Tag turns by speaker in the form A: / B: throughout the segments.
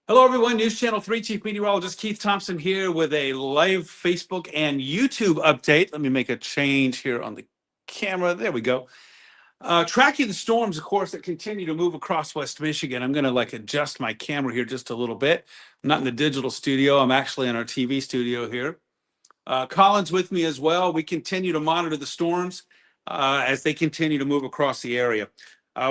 A: Hello, everyone. News Channel 3 Chief Meteorologist Keith Thompson here with a live Facebook and YouTube update. Let me make a change here on the camera. There we go. Tracking the storms, of course, that continue to move across West Michigan. I'm going to adjust my camera here just a little bit. I'm not in the digital studio. I'm actually in our TV studio here. Colin's with me as well. We continue to monitor the storms as they continue to move across the area.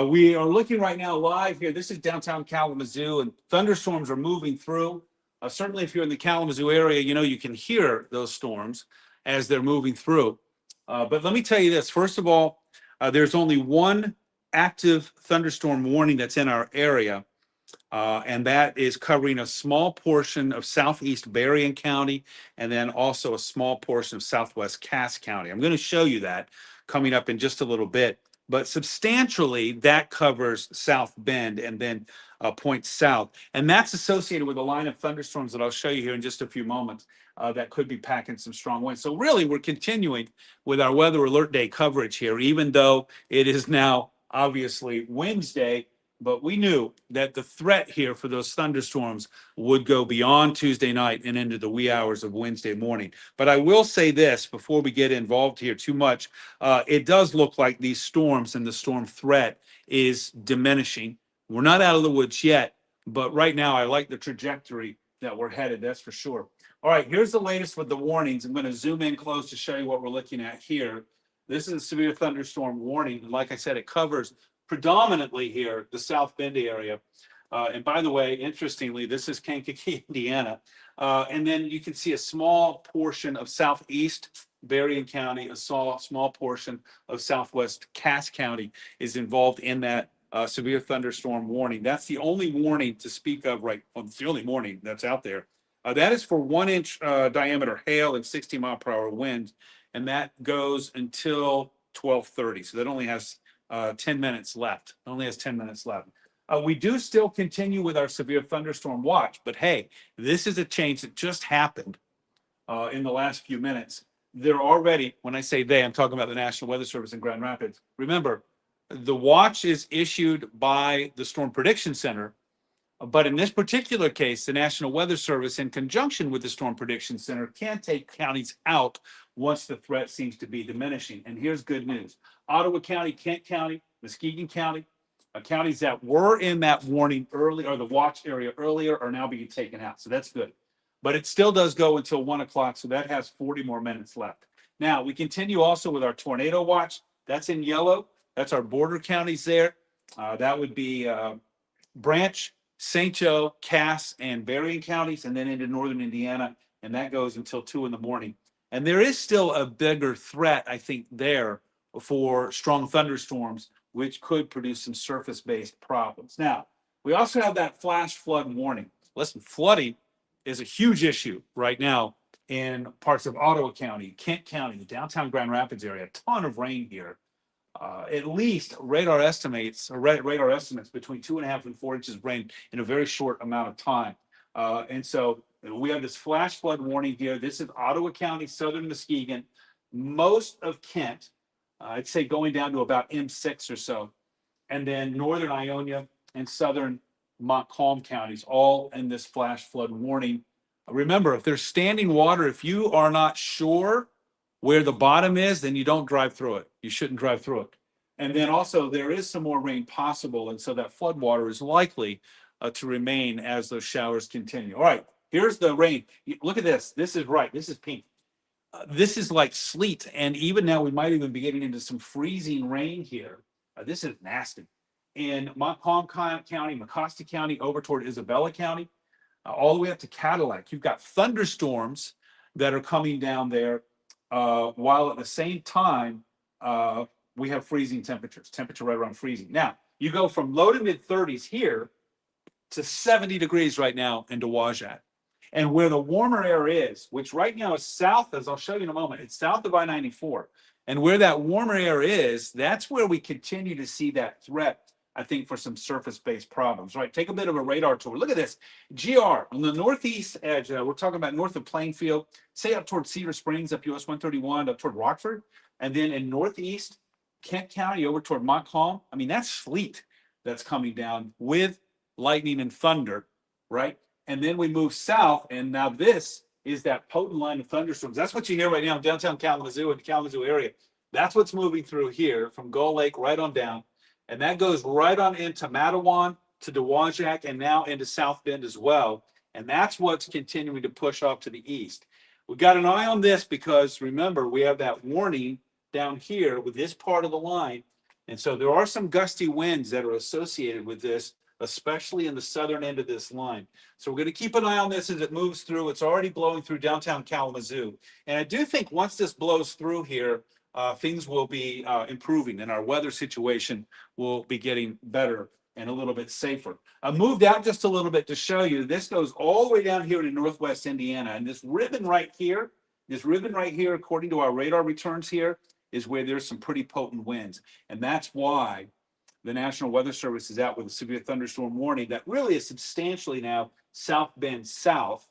A: We are looking right now live here. This is downtown Kalamazoo, and thunderstorms are moving through. Certainly, if you're in the Kalamazoo area, you can hear those storms as they're moving through. But let me tell you this. First of all, there's only one active thunderstorm warning that's in our area, and that is covering a small portion of southeast Berrien County and then also a small portion of southwest Cass County. I'm going to show you that coming up in just a little bit. But substantially, that covers South Bend and then points south. And that's associated with a line of thunderstorms that I'll show you here in just a few moments that could be packing some strong winds. So really, we're continuing with our weather alert day coverage here, even though it is now obviously Wednesday. But we knew that the threat here for those thunderstorms would go beyond Tuesday night and into the wee hours of Wednesday morning. But I will say this before we get involved here too much. It does look like these storms and the storm threat is diminishing. We're not out of the woods yet, but right now I like the trajectory that we're headed, that's for sure. All right, here's the latest with the warnings. I'm going to zoom in close to show you what we're looking at here. This is a severe thunderstorm warning. And like I said, it covers predominantly here, the South Bend area. And by the way, interestingly, this is Kankakee, Indiana. And then you can see a small portion of southeast Berrien County, a small portion of southwest Cass County is involved in that severe thunderstorm warning. That's the only warning to speak of, right? Well, it's the only warning that's out there. That is for 1-inch diameter hail and 60-mile-per-hour winds, and that goes until 12:30. So that only has 10 minutes left. It only has 10 minutes left. We do still continue with our severe thunderstorm watch, but hey, this is a change that just happened in the last few minutes. They're already, when I say they, I'm talking about the National Weather Service in Grand Rapids. Remember, the watch is issued by the Storm Prediction Center, but in this particular case, the National Weather Service, in conjunction with the Storm Prediction Center, can take counties out once the threat seems to be diminishing. And here's good news. Ottawa County, Kent County, Muskegon County, counties that were in that warning early or the watch area earlier are now being taken out. So that's good. But it still does go until 1 o'clock. So that has 40 more minutes left. Now, we continue also with our tornado watch. That's in yellow. That's our border counties there. That would be Branch, St. Joe, Cass, and Berrien counties, and then into northern Indiana. And that goes until 2 in the morning. And there is still a bigger threat, I think, there for strong thunderstorms, which could produce some surface-based problems. Now, we also have that flash flood warning. Listen, flooding is a huge issue right now in parts of Ottawa County, Kent County, the downtown Grand Rapids area. A ton of rain here. At least radar estimates between 2.5 and 4 inches of rain in a very short amount of time. And so we have this flash flood warning here. This is Ottawa County, southern Muskegon, most of Kent, I'd say going down to about M6 or so, and then northern Ionia and southern Montcalm counties, all in this flash flood warning. Remember, if there's standing water, if you are not sure where the bottom is, then you don't drive through it. You shouldn't drive through it. And then also there is some more rain possible, and so that flood water is likely to remain as those showers continue. All right, here's the rain. Look at this. This is right. This is pink. This is like sleet, and even now we might even be getting into some freezing rain here. This is nasty. In Montcalm County, Mecosta County, over toward Isabella County, all the way up to Cadillac, you've got thunderstorms that are coming down there, while at the same time, we have freezing temperatures, temperature right around freezing. Now, you go from low to mid 30s here to 70 degrees right now in Dowagiac. And where the warmer air is, which right now is south, as I'll show you in a moment, it's south of I-94. And where that warmer air is, that's where we continue to see that threat, I think, for some surface-based problems. Right, take a bit of a radar tour. Look at this. GR on the northeast edge, we're talking about north of Plainfield, say up toward Cedar Springs, up US 131, up toward Rockford. And then in northeast Kent County, over toward Montcalm. I mean, that's sleet that's coming down with lightning and thunder, right? and then we move south, and now this is that potent line of thunderstorms. That's what you hear right now in downtown Kalamazoo and the Kalamazoo area. That's what's moving through here from Gull Lake right on down, and that goes right on into Matawan, to Dowagiac, and now into South Bend as well. And that's what's continuing to push off to the east. We've got an eye on this because remember, we have that warning down here with this part of the line. And so there are some gusty winds that are associated with this, especially in the southern end of this line. So we're going to keep an eye on this as it moves through. It's already blowing through downtown Kalamazoo. And I do think once this blows through here, things will be improving and our weather situation will be getting better and a little bit safer. I moved out just a little bit to show you. This goes all the way down here to Northwest Indiana. And this ribbon right here, according to our radar returns here, is where there's some pretty potent winds. And that's why the National Weather Service is out with a severe thunderstorm warning that really is substantially now South Bend south.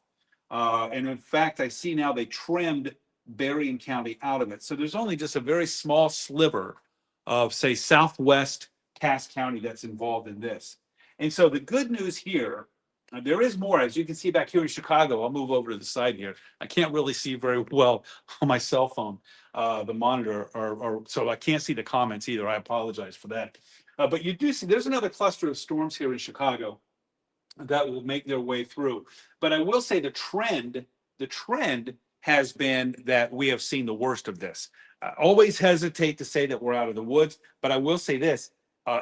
A: And in fact, I see now they trimmed Berrien County out of it. So there's only just a very small sliver of, say, southwest Cass County that's involved in this. And so the good news here, there is more, as you can see back here in Chicago. I'll move over to the side here. I can't really see very well on my cell phone, the monitor, or so I can't see the comments either. I apologize for that. But you do see there's another cluster of storms here in Chicago that will make their way through. But I will say the trend has been that we have seen the worst of this. I always hesitate to say that we're out of the woods, but I will say this.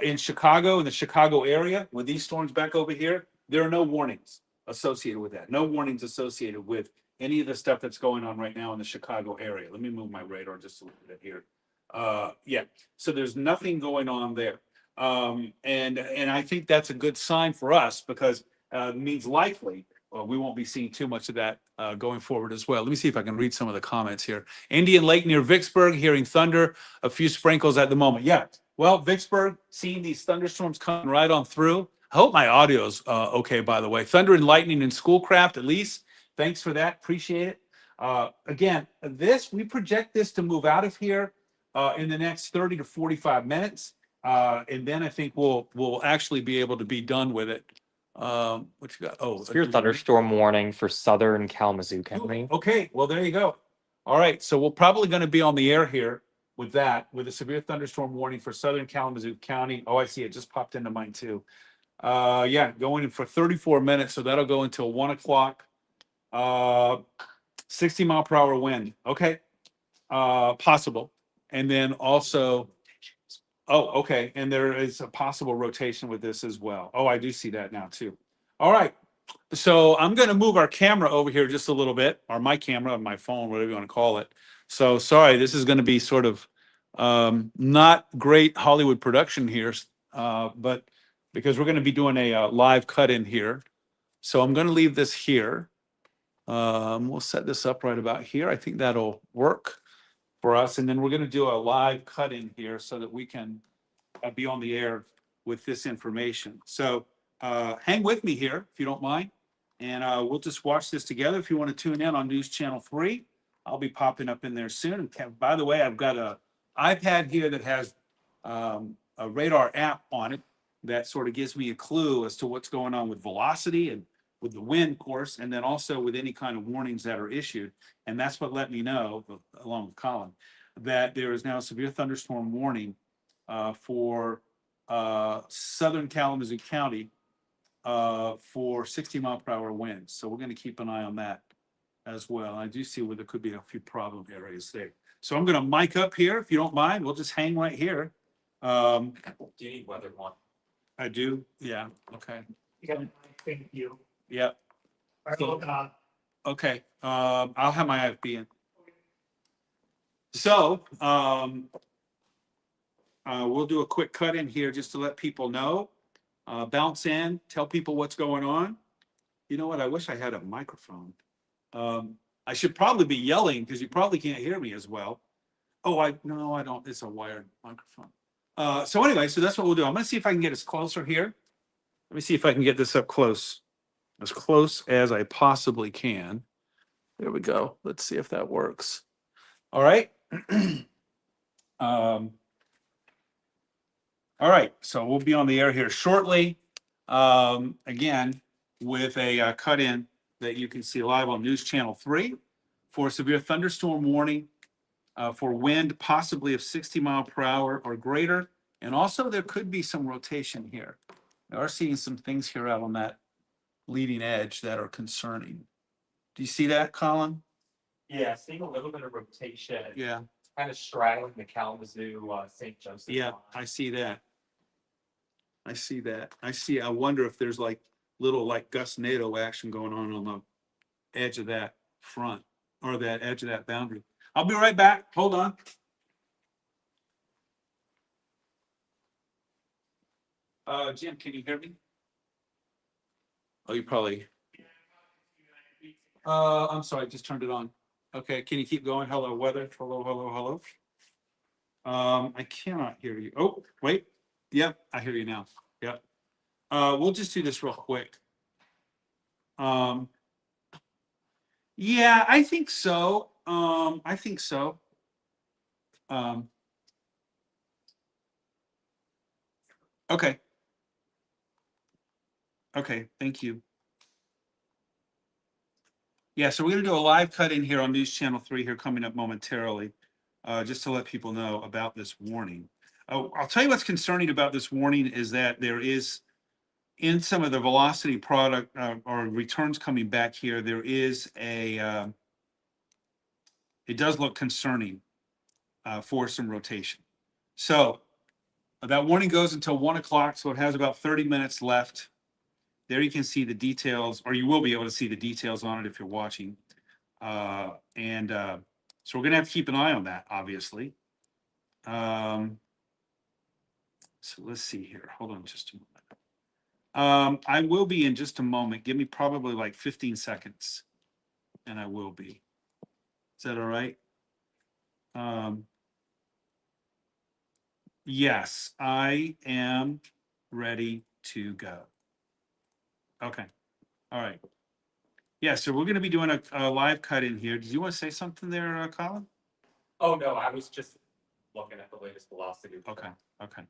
A: In Chicago, in the Chicago area, with these storms back over here, there are no warnings associated with that. No warnings associated with any of the stuff that's going on right now in the Chicago area. Let me move my radar just a little bit here. Yeah, so there's nothing going on there. And I think that's a good sign for us because it means likely we won't be seeing too much of that going forward as well. Let me see if I can read some of the comments here. Indian Lake near Vicksburg, hearing thunder, a few sprinkles at the moment. Yeah, well, Vicksburg, seeing these thunderstorms coming right on through. I hope my audio's okay, by the way. Thunder and lightning in Schoolcraft, at least. Thanks for that. Appreciate it. Again, we project this to move out of here in the next 30 to 45 minutes. And then I think we'll actually be able to be done with it. What you got? Oh,
B: severe thunderstorm warning for southern Kalamazoo County.
A: Okay, well, there you go. All right, so we're probably going to be on the air here with a severe thunderstorm warning for southern Kalamazoo County. Oh, I see it just popped into mine too. Yeah, going in for 34 minutes, so that'll go until 1 o'clock. 60 mile per hour wind. Okay, possible. And then also, oh, okay, and there is a possible rotation with this as well. Oh, I do see that now too. All right, so I'm going to move our camera over here just a little bit, or my camera, my phone, whatever you want to call it. So sorry, this is going to be sort of not great Hollywood production here, but because we're going to be doing a live cut in here. So I'm going to leave this here. We'll set this up right about here. I think that'll work for us. And then we're going to do a live cut in here so that we can be on the air with this information. So hang with me here, if you don't mind. And we'll just watch this together. If you want to tune in on News Channel 3, I'll be popping up in there soon. And by the way, I've got an iPad here that has a radar app on it that sort of gives me a clue as to what's going on with velocity and with the wind, of course, and then also with any kind of warnings that are issued. And that's what let me know, along with Colin, that there is now a severe thunderstorm warning for southern Kalamazoo County for 60 mile per hour winds. So we're going to keep an eye on that as well. I do see where there could be a few problem areas there. So I'm going to mic up here, if you don't mind. We'll just hang right here.
B: Do you need weather one?
A: I do. Yeah. Okay.
C: Yeah, thank you.
A: Yeah. Okay. I'll have my IFB in. So we'll do a quick cut in here just to let people know. Bounce in, tell people what's going on. You know what? I wish I had a microphone. I should probably be yelling because you probably can't hear me as well. Oh, no, I don't. It's a wired microphone. So anyway, so that's what we'll do. I'm going to see if I can get us closer here. Let me see if I can get this up close as I possibly can. There we go. Let's see if that works. All right. All right. So we'll be on the air here shortly. Again, with a cut-in that you can see live on News Channel 3 for a severe thunderstorm warning for wind possibly of 60 mile per hour or greater. And also there could be some rotation here. We are seeing some things here out on that leading edge that are concerning. Do you see that, Colin?
B: Yeah, seeing a little bit of rotation.
A: Yeah.
B: Kind of straddling the Kalamazoo, St. Joseph.
A: Yeah,
B: line.
A: I see that. I see that. I wonder if there's like little like gustnado action going on the edge of that front or that edge of that boundary. I'll be right back. Hold on. Jim, can you hear me? Oh, you probably. I'm sorry, just turned it on. Okay, can you keep going? Hello, weather. Hello, hello, hello. I cannot hear you. Oh, wait. Yep, I hear you now. Yep. We'll just do this real quick. Yeah, I think so. I think so. Okay. Okay, thank you. Yeah, so we're gonna do a live cut in here on News Channel 3 here coming up momentarily, just to let people know about this warning. Oh, I'll tell you what's concerning about this warning is that there is, in some of the velocity product or returns coming back here, there is it does look concerning for some rotation. So that warning goes until 1 o'clock, so it has about 30 minutes left. There you can see the details, or you will be able to see the details on it if you're watching. So we're gonna have to keep an eye on that, obviously. So let's see here. Hold on just a moment. I will be in just a moment. Give me probably like 15 seconds, and I will be. Is that all right? Yes, I am ready to go. Okay. All right. Yeah, so we're going to be doing a live cut in here. Did you want to say something there, Colin?
B: Oh, no, I was just looking at the latest velocity.
A: Okay. Okay.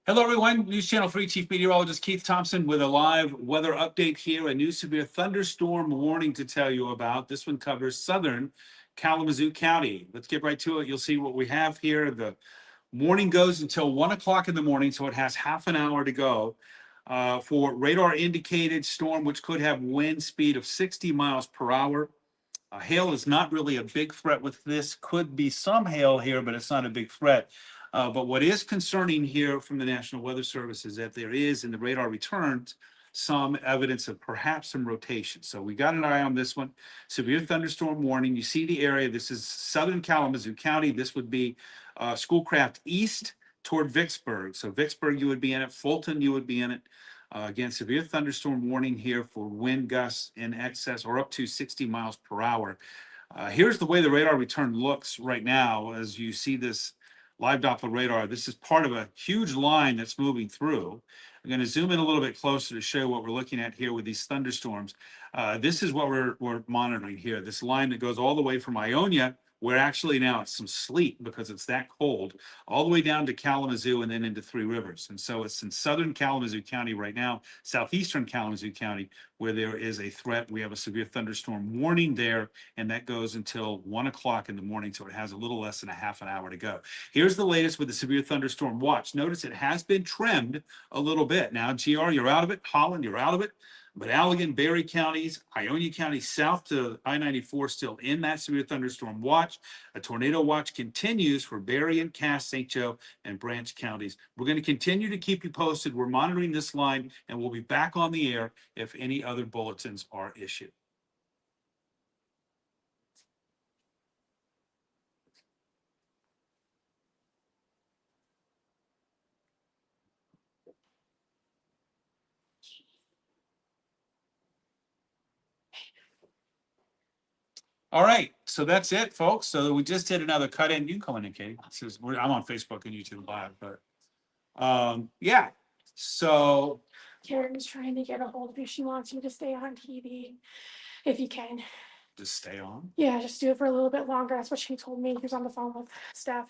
A: Hello, everyone. News Channel 3 Chief Meteorologist Keith Thompson with a live weather update here. A new severe thunderstorm warning to tell you about. This one covers southern Kalamazoo County. Let's get right to it. You'll see what we have here. The warning goes until 1 o'clock in the morning, so it has half an hour to go for radar indicated storm, which could have wind speed of 60 miles per hour. Hail is not really a big threat with this. Could be some hail here, but it's not a big threat. But what is concerning here from the National Weather Service is that there is, in the radar returns, some evidence of perhaps some rotation. So we got an eye on this one. Severe thunderstorm warning. You see the area. This is southern Kalamazoo County. This would be Schoolcraft east toward Vicksburg. So Vicksburg, you would be in it. Fulton, you would be in it. Again, severe thunderstorm warning here for wind gusts in excess or up to 60 miles per hour. Here's the way the radar return looks right now as you see this live Doppler radar. This is part of a huge line that's moving through. I'm going to zoom in a little bit closer to show what we're looking at here with these thunderstorms. This is what we're monitoring here. This line that goes all the way from Ionia, where actually now it's some sleet because it's that cold, all the way down to Kalamazoo and then into Three Rivers. And so it's in southern Kalamazoo County right now, southeastern Kalamazoo County, where there is a threat. We have a severe thunderstorm warning there, and that goes until 1 o'clock in the morning, so it has a little less than a half an hour to go. Here's the latest with the severe thunderstorm watch. Notice it has been trimmed a little bit. Now, GR, you're out of it. Holland, you're out of it. But Allegan, Berry counties, Ionia County, south to I-94, still in that severe thunderstorm watch. A tornado watch continues for Berry and Cass, St. Joe, and Branch counties. We're going to continue to keep you posted. We're monitoring this line, and we'll be back on the air if any other bulletins are issued. All right, so so that's it, folks. So we just did another cut in. You can come in, Katie. I'm on Facebook and YouTube Live, but yeah. So
D: Karen's trying to get a hold of you. She wants you to stay on TV if you can.
A: just stay on.
D: Yeah, just do it for a little bit longer. That's what she told me. He was on the phone with staff.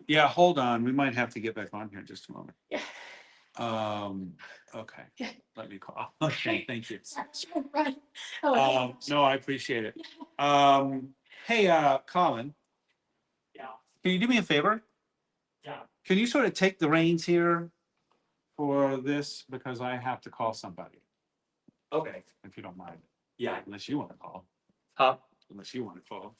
A: Yeah, hold on. We might have to get back on here in just a moment.
D: Yeah.
A: Okay.
D: Yeah.
A: Let me call. Okay, thank you.
D: Sorry, sure, run. Oh,
A: No, I appreciate it. Hey, Colin,
C: Yeah,
A: can you do me a favor?
C: yeah.
A: Can you sort of take the reins here for this? Because I have to call somebody,
B: Okay.
A: if you don't mind.
B: Yeah.
A: Unless you want to call.
B: Huh?
A: Unless you want to call.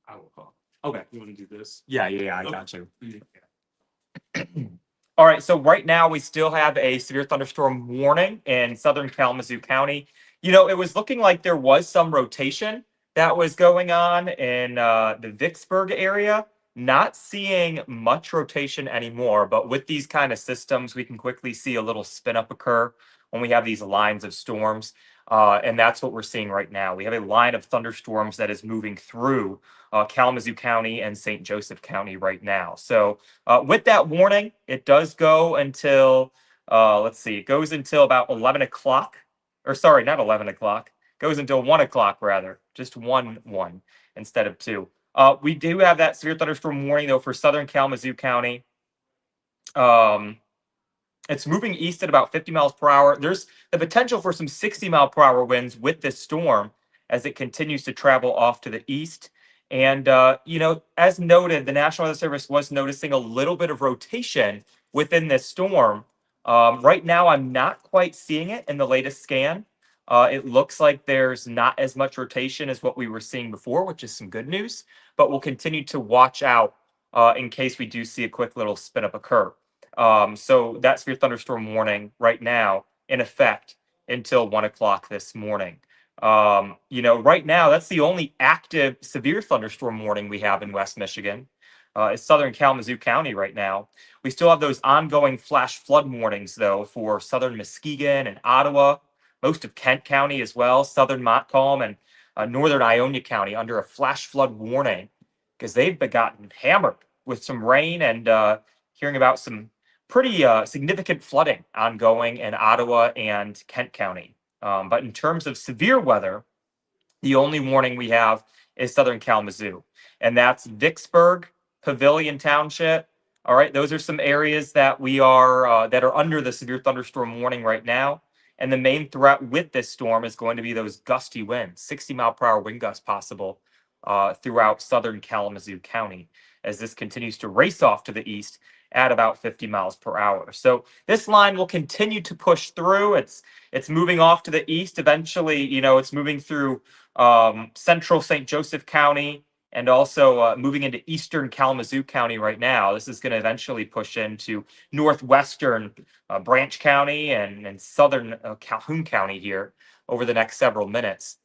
A: I will call.
B: Okay.
A: You want to do this?
B: Yeah, I
A: Okay.
B: got you.
A: Yeah.
B: All right, so right now we still have a severe thunderstorm warning in southern Kalamazoo County. You know, it was looking like there was some rotation that was going on in the Vicksburg area. Not seeing much rotation anymore, but with these kind of systems, we can quickly see a little spin up occur when we have these lines of storms. And that's what we're seeing right now. We have a line of thunderstorms that is moving through Kalamazoo County and St. Joseph County right now. So with that warning, it does go until, let's see, it goes until about 11 o'clock. Or sorry, not 11 o'clock. Goes until 1 o'clock, rather. Just 1 instead of 2. We do have that severe thunderstorm warning, though, for southern Kalamazoo County. It's moving east at about 50 miles per hour. There's the potential for some 60-mile-per-hour winds with this storm as it continues to travel off to the east. And, you know, as noted, the National Weather Service was noticing a little bit of rotation within this storm. Right now, I'm not quite seeing it in the latest scan. It looks like there's not as much rotation as what we were seeing before, which is some good news. But we'll continue to watch out in case we do see a quick little spin up occur. So that's your thunderstorm warning right now in effect until 1 o'clock this morning. You know, right now, that's the only active severe thunderstorm warning we have in West Michigan. It's southern Kalamazoo County right now. We still have those ongoing flash flood warnings, though, for southern Muskegon and Ottawa, most of Kent County as well, southern Montcalm and northern Ionia County under a flash flood warning because they've been gotten hammered with some rain and hearing about some pretty significant flooding ongoing in Ottawa and Kent County. But in terms of severe weather, the only warning we have is southern Kalamazoo, and that's Vicksburg, Pavilion Township. All right, those are some areas that we are that are under the severe thunderstorm warning right now. And the main threat with this storm is going to be those gusty winds, 60-mile-per-hour wind gusts possible throughout southern Kalamazoo County as this continues to race off to the east at about 50 miles per hour. So this line will continue to push through. It's moving off to the east. Eventually, you know, it's moving through central St. Joseph County and also moving into eastern Kalamazoo County right now. This is going to eventually push into northwestern Branch County and southern Calhoun County here over the next several minutes.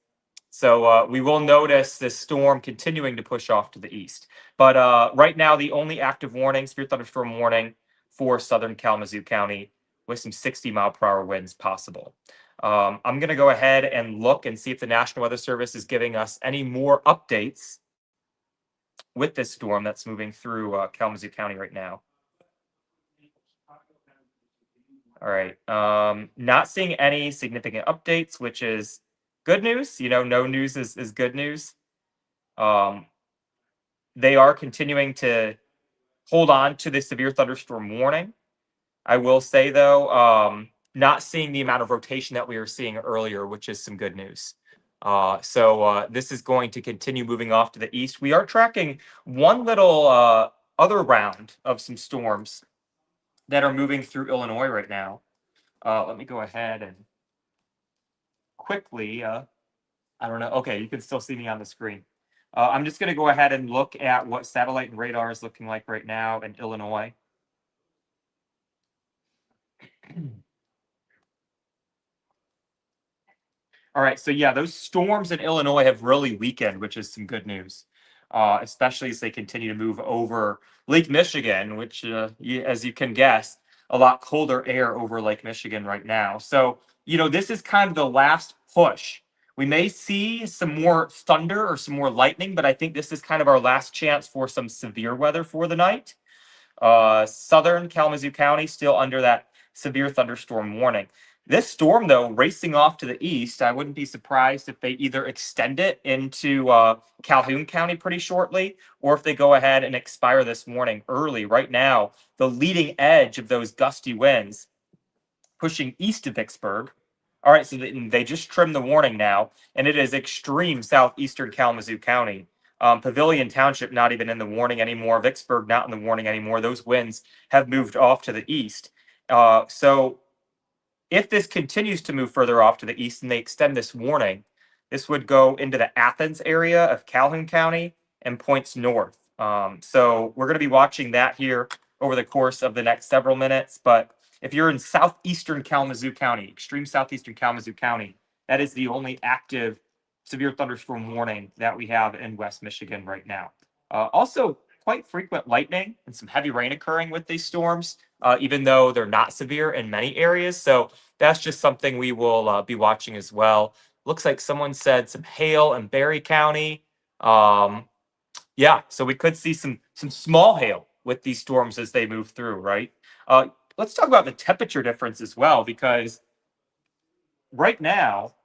B: So we will notice this storm continuing to push off to the east. But right now, the only active warning, severe thunderstorm warning for southern Kalamazoo County with some 60-mile-per-hour winds possible. I'm going to go ahead and look and see if the National Weather Service is giving us any more updates with this storm that's moving through Kalamazoo County right now. All right. Not seeing any significant updates, which is good news. You know, no news is good news. They are continuing to hold on to the severe thunderstorm warning. I will say, though, not seeing the amount of rotation that we were seeing earlier, which is some good news. So this is going to continue moving off to the east. We are tracking one little other round of some storms that are moving through Illinois right now. Let me go ahead and quickly, I don't know. Okay, you can still see me on the screen. I'm just going to go ahead and look at what satellite and radar is looking like right now in Illinois. All right, so yeah, those storms in Illinois have really weakened, which is some good news, especially as they continue to move over Lake Michigan, which, as you can guess, a lot colder air over Lake Michigan right now. So, you know, this is kind of the last push We may see some more thunder or some more lightning, but I think this is kind of our last chance for some severe weather for the night. Southern Kalamazoo County still under that severe thunderstorm warning. This storm, though, racing off to the east, I wouldn't be surprised if they either extend it into Calhoun County pretty shortly, or if they go ahead and expire this morning early. Right now, the leading edge of those gusty winds pushing east of Vicksburg. All right, so they just trimmed the warning now, and it is extreme southeastern Kalamazoo County. Pavilion Township not even in the warning anymore. Vicksburg not in the warning anymore. Those winds have moved off to the east. So if this continues to move further off to the east and they extend this warning, this would go into the Athens area of Calhoun County and points north. So we're going to be watching that here over the course of the next several minutes. But if you're in southeastern Kalamazoo County, extreme southeastern Kalamazoo County, that is the only active severe thunderstorm warning that we have in West Michigan right now. Also, quite frequent lightning and some heavy rain occurring with these storms, even though they're not severe in many areas. So that's just something we will be watching as well. Looks like someone said some hail in Berry County. Yeah, so we could see some small hail with these storms as they move through, right? Let's talk about the temperature difference as well, because right now,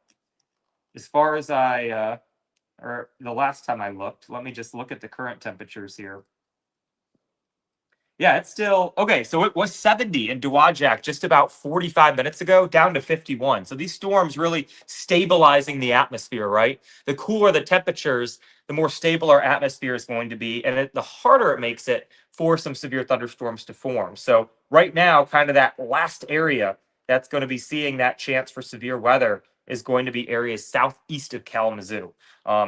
B: as far as or the last time I looked, let me just look at the current temperatures here. Yeah, it's still okay. So it was 70 in Dowagiac just about 45 minutes ago, down to 51. So these storms really stabilizing the atmosphere, right? The cooler the temperatures, the more stable our atmosphere is going to be, and the harder it makes it for some severe thunderstorms to form. So right now, kind of that last area that's going to be seeing that chance for severe weather is going to be areas southeast of Kalamazoo.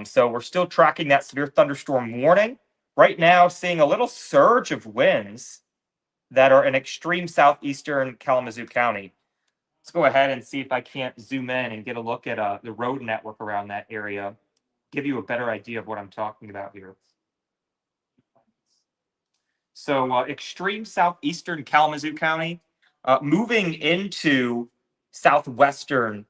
B: So we're still tracking that severe thunderstorm warning. Right now, seeing a little surge of winds that are in extreme southeastern Kalamazoo County. Let's go ahead and see if I can't zoom in and get a look at the road network around that area, give you a better idea of what I'm talking about here. So extreme southeastern Kalamazoo County, moving into southwestern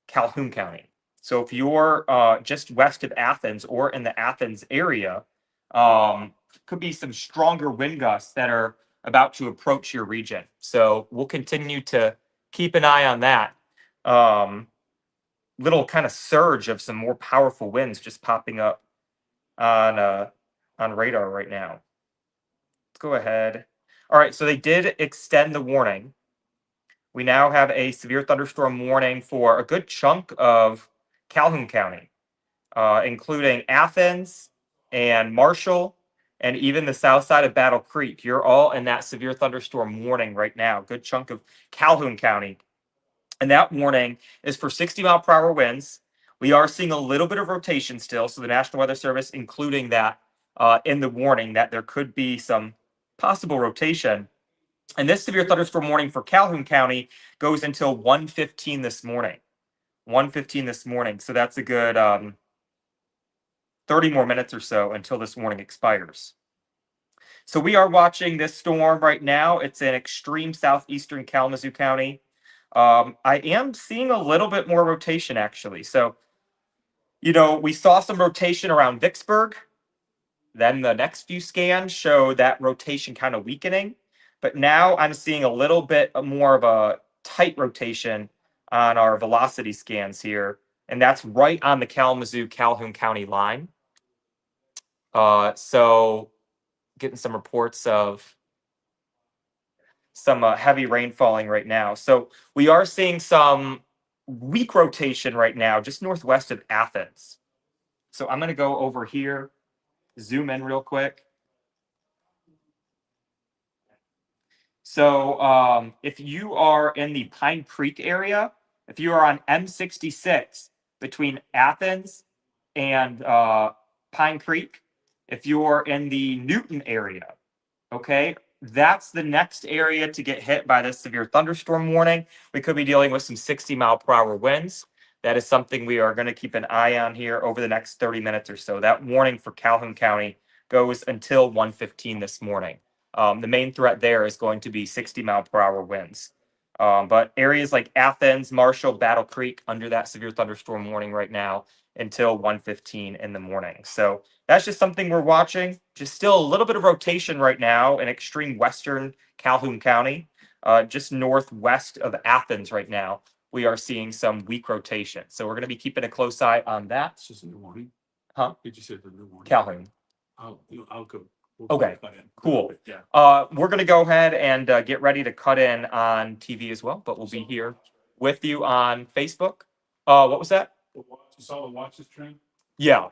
B: Calhoun County. So if you're just west of Athens or in the Athens area, could be some stronger wind gusts that are about to approach your region. So we'll continue to keep an eye on that. Little kind of surge of some more powerful winds just popping up on radar right now. Let's go ahead. All right, so they did extend the warning. We now have a severe thunderstorm warning for a good chunk of Calhoun County, including Athens and Marshall, and even the south side of Battle Creek. You're all in that severe thunderstorm warning right now. Good chunk of Calhoun County. And that warning is for 60-mile-per-hour winds. We are seeing a little bit of rotation still. So the National Weather Service, including that in the warning, that there could be some possible rotation. And this severe thunderstorm warning for Calhoun County goes until 1:15 this morning. 1:15 this morning. So that's a good 30 more minutes or so until this warning expires. So we are watching this storm right now. It's in extreme southeastern Kalamazoo County. I am seeing a little bit more rotation, actually. So, we saw some rotation around Vicksburg. Then the next few scans show that rotation kind of weakening. But now I'm seeing a little bit more of a tight rotation on our velocity scans here. And that's right on the Kalamazoo-Calhoun County line. So getting some reports of some heavy rain falling right now. So we are seeing some weak rotation right now, just northwest of Athens. So I'm going to go over here, zoom in real quick. So if you are in the Pine Creek area, if you are on M66 between Athens and Pine Creek, if you are in the Newton area, okay, that's the next area to get hit by this severe thunderstorm warning. We could be dealing with some 60-mile-per-hour winds. That is something we are going to keep an eye on here over the next 30 minutes or so. That warning for Calhoun County goes until 1:15 this morning. The main threat there is going to be 60-mile-per-hour winds. But areas like Athens, Marshall, Battle Creek under that severe thunderstorm warning right now until 1:15 in the morning. So that's just something we're watching. Just still a little bit of rotation right now in extreme western Calhoun County, just northwest of Athens right now. We are seeing some weak rotation. So we're going to be keeping a close eye on that.
A: It's just in the morning.
B: Huh?
A: Did you say the new morning?
B: Calhoun.
A: I'll go.
B: Okay,
A: cut in.
B: cool.
A: Yeah.
B: We're going to go ahead and get ready to cut in on TV as well, but we'll be here with you on Facebook. What was that?
A: You saw the watches train?
B: Yeah.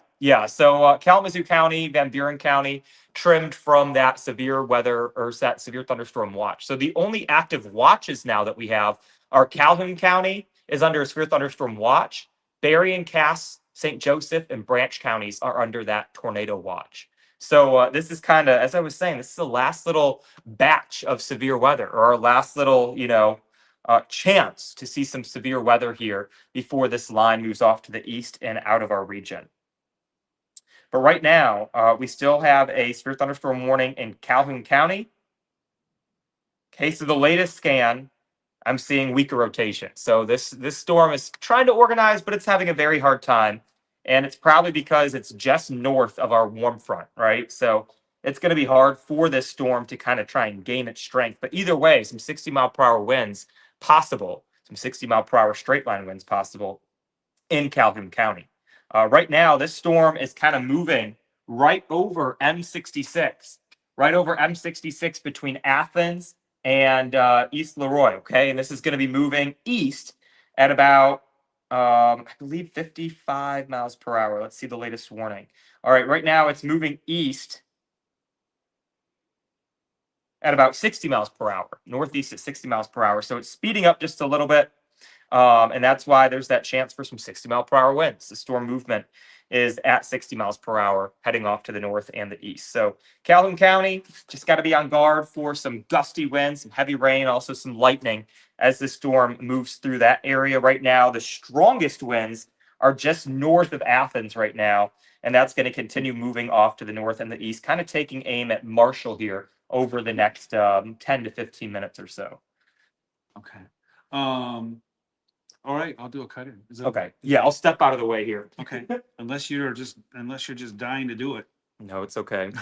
B: So Kalamazoo County, Van Buren County trimmed from that severe weather or that severe thunderstorm watch. So the only active watches now that we have are Calhoun County is under a severe thunderstorm watch. Berrien, Cass, St. Joseph, and Branch counties are under that tornado watch. So this is kind of, as I was saying, this is the last little batch of severe weather, or our last little, chance to see some severe weather here before this line moves off to the east and out of our region. But right now, we still have a severe thunderstorm warning in Calhoun County. Case of the latest scan, I'm seeing weaker rotation. So this storm is trying to organize, but it's having a very hard time. And it's probably because it's just north of our warm front, right? So it's going to be hard for this storm to kind of try and gain its strength. But either way, some 60-mile-per-hour winds possible, some 60-mile-per-hour straight line winds possible in Calhoun County. Right now, this storm is kind of moving right over M66, right over M66 between Athens and East Leroy. Okay, and this is going to be moving east at about, I believe, 55 miles per hour. Let's see the latest warning. All right, right now it's moving east at about 60 miles per hour, northeast at 60 miles per hour. So it's speeding up just a little bit. And that's why there's that chance for some 60-mile-per-hour winds. The storm movement is at 60 miles per hour heading off to the north and the east. So Calhoun County, just got to be on guard for some gusty winds, some heavy rain, also some lightning as the storm moves through that area right now. The strongest winds are just north of Athens right now, and that's going to continue moving off to the north and the east, kind of taking aim at Marshall here over the next 10 to 15 minutes or so.
A: Okay. All right, I'll do a cut in. Is that
B: Okay. Yeah, I'll step out of the way here.
A: okay? Unless you're just dying to do it.
B: No, it's okay.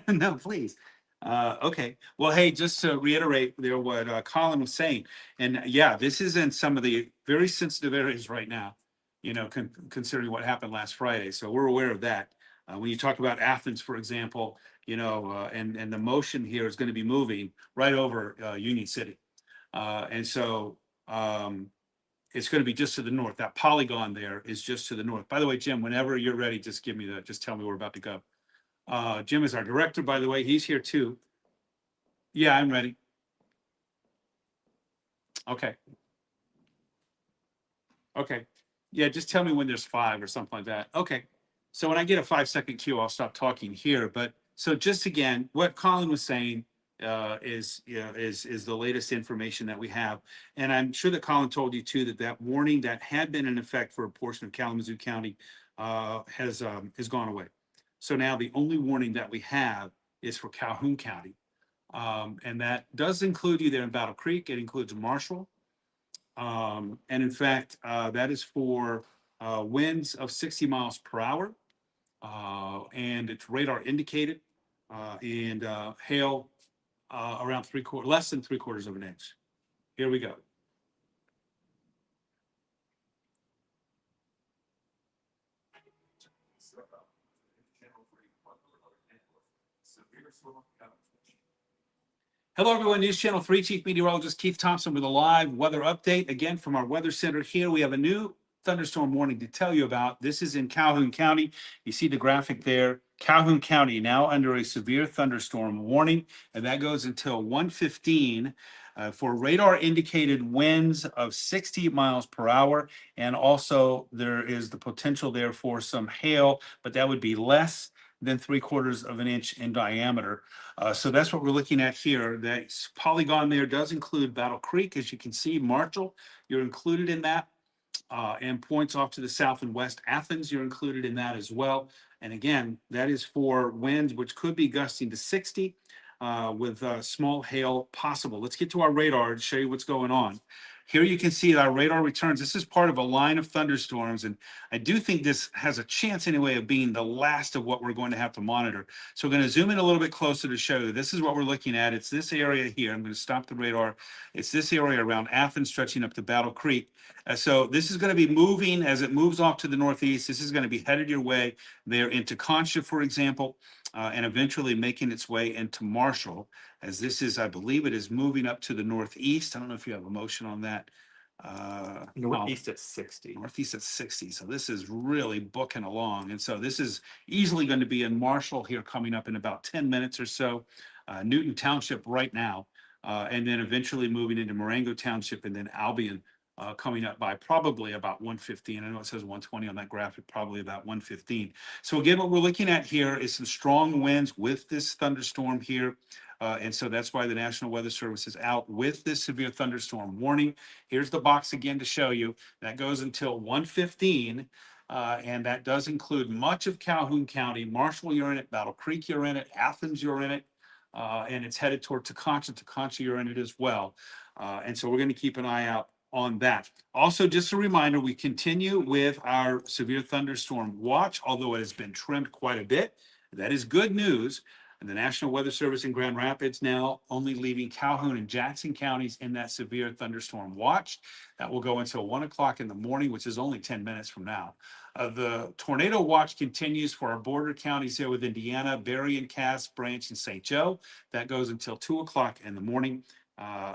A: No, please. Okay. Well, hey, just to reiterate there what Colin was saying, and yeah, this is in some of the very sensitive areas right now. Considering what happened last Friday, so we're aware of that. When you talk about Athens, for example, and the motion here is going to be moving right over Union City, and so. It's going to be just to the north. That polygon there is just to the north. By the way, Jim, whenever you're ready, just tell me we're about to go. Jim is our director, by the way. He's here too. Yeah, I'm ready. Okay. Yeah, just tell me when there's 5 or something like that. Okay. So when I get a 5-second cue, I'll stop talking here. But so just again, what Colin was saying is the latest information that we have, and I'm sure that Colin told you too that warning that had been in effect for a portion of Kalamazoo County has gone away. So now the only warning that we have is for Calhoun County, and that does include you there in Battle Creek. It includes Marshall, and in fact, that is for winds of 60 miles per hour, and it's radar indicated, and hail. Around less than 3/4 of an inch. Here we go. Hello, everyone. News Channel 3 Chief Meteorologist Keith Thompson with a live weather update. Again, from our weather center here, we have a new thunderstorm warning to tell you about. This is in Calhoun County. You see the graphic there. Calhoun County now under a severe thunderstorm warning, and that goes until 1:15 for radar indicated winds of 60 miles per hour. And also there is the potential there for some hail, but that would be less than 3/4 of an inch in diameter. So that's what we're looking at here. That polygon there does include Battle Creek. As you can see, Marshall, you're included in that. And points off to the south and west. Athens, you're included in that as well. And again, that is for winds which could be gusting to 60. And also, with small hail possible. Let's get to our radar and show you what's going on. Here you can see our radar returns. This is part of a line of thunderstorms, and I do think this has a chance anyway of being the last of what we're going to have to monitor. So we're going to zoom in a little bit closer to show you. This is what we're looking at. It's this area here. I'm going to stop the radar. It's this area around Athens, stretching up to Battle Creek. So this is going to be moving as it moves off to the northeast. This is going to be headed your way there into Concha, for example, and eventually making its way into Marshall, as this is, I believe it is moving up to the northeast. I don't know if you have a motion on that.
B: Northeast at 60.
A: Northeast at 60. So this is really booking along. And so this is easily going to be in Marshall here coming up in about 10 minutes or so. Newton Township right now, and then eventually moving into Marengo Township, and then Albion coming up by probably about 1:15. I know it says 1:20 on that graphic, probably about 1:15. So again, what we're looking at here is some strong winds with this thunderstorm here. And so that's why the National Weather Service is out with this severe thunderstorm warning. Here's the box again to show you. That goes until 1:15. And that does include much of Calhoun County. Marshall, you're in it. Battle Creek, you're in it. Athens, you're in it. And it's headed toward Teconcha. Teconcha, you're in it as well. And so we're going to keep an eye out on that. Also, just a reminder, we continue with our severe thunderstorm watch, although it has been trimmed quite a bit. That is good news. And the National Weather Service in Grand Rapids now only leaving Calhoun and Jackson counties in that severe thunderstorm watch. That will go until 1 o'clock in the morning, which is only 10 minutes from now. The tornado watch continues for our border counties here with Indiana, Berrien, Cass, Branch, and St. Joe. That goes until 2 o'clock in the morning.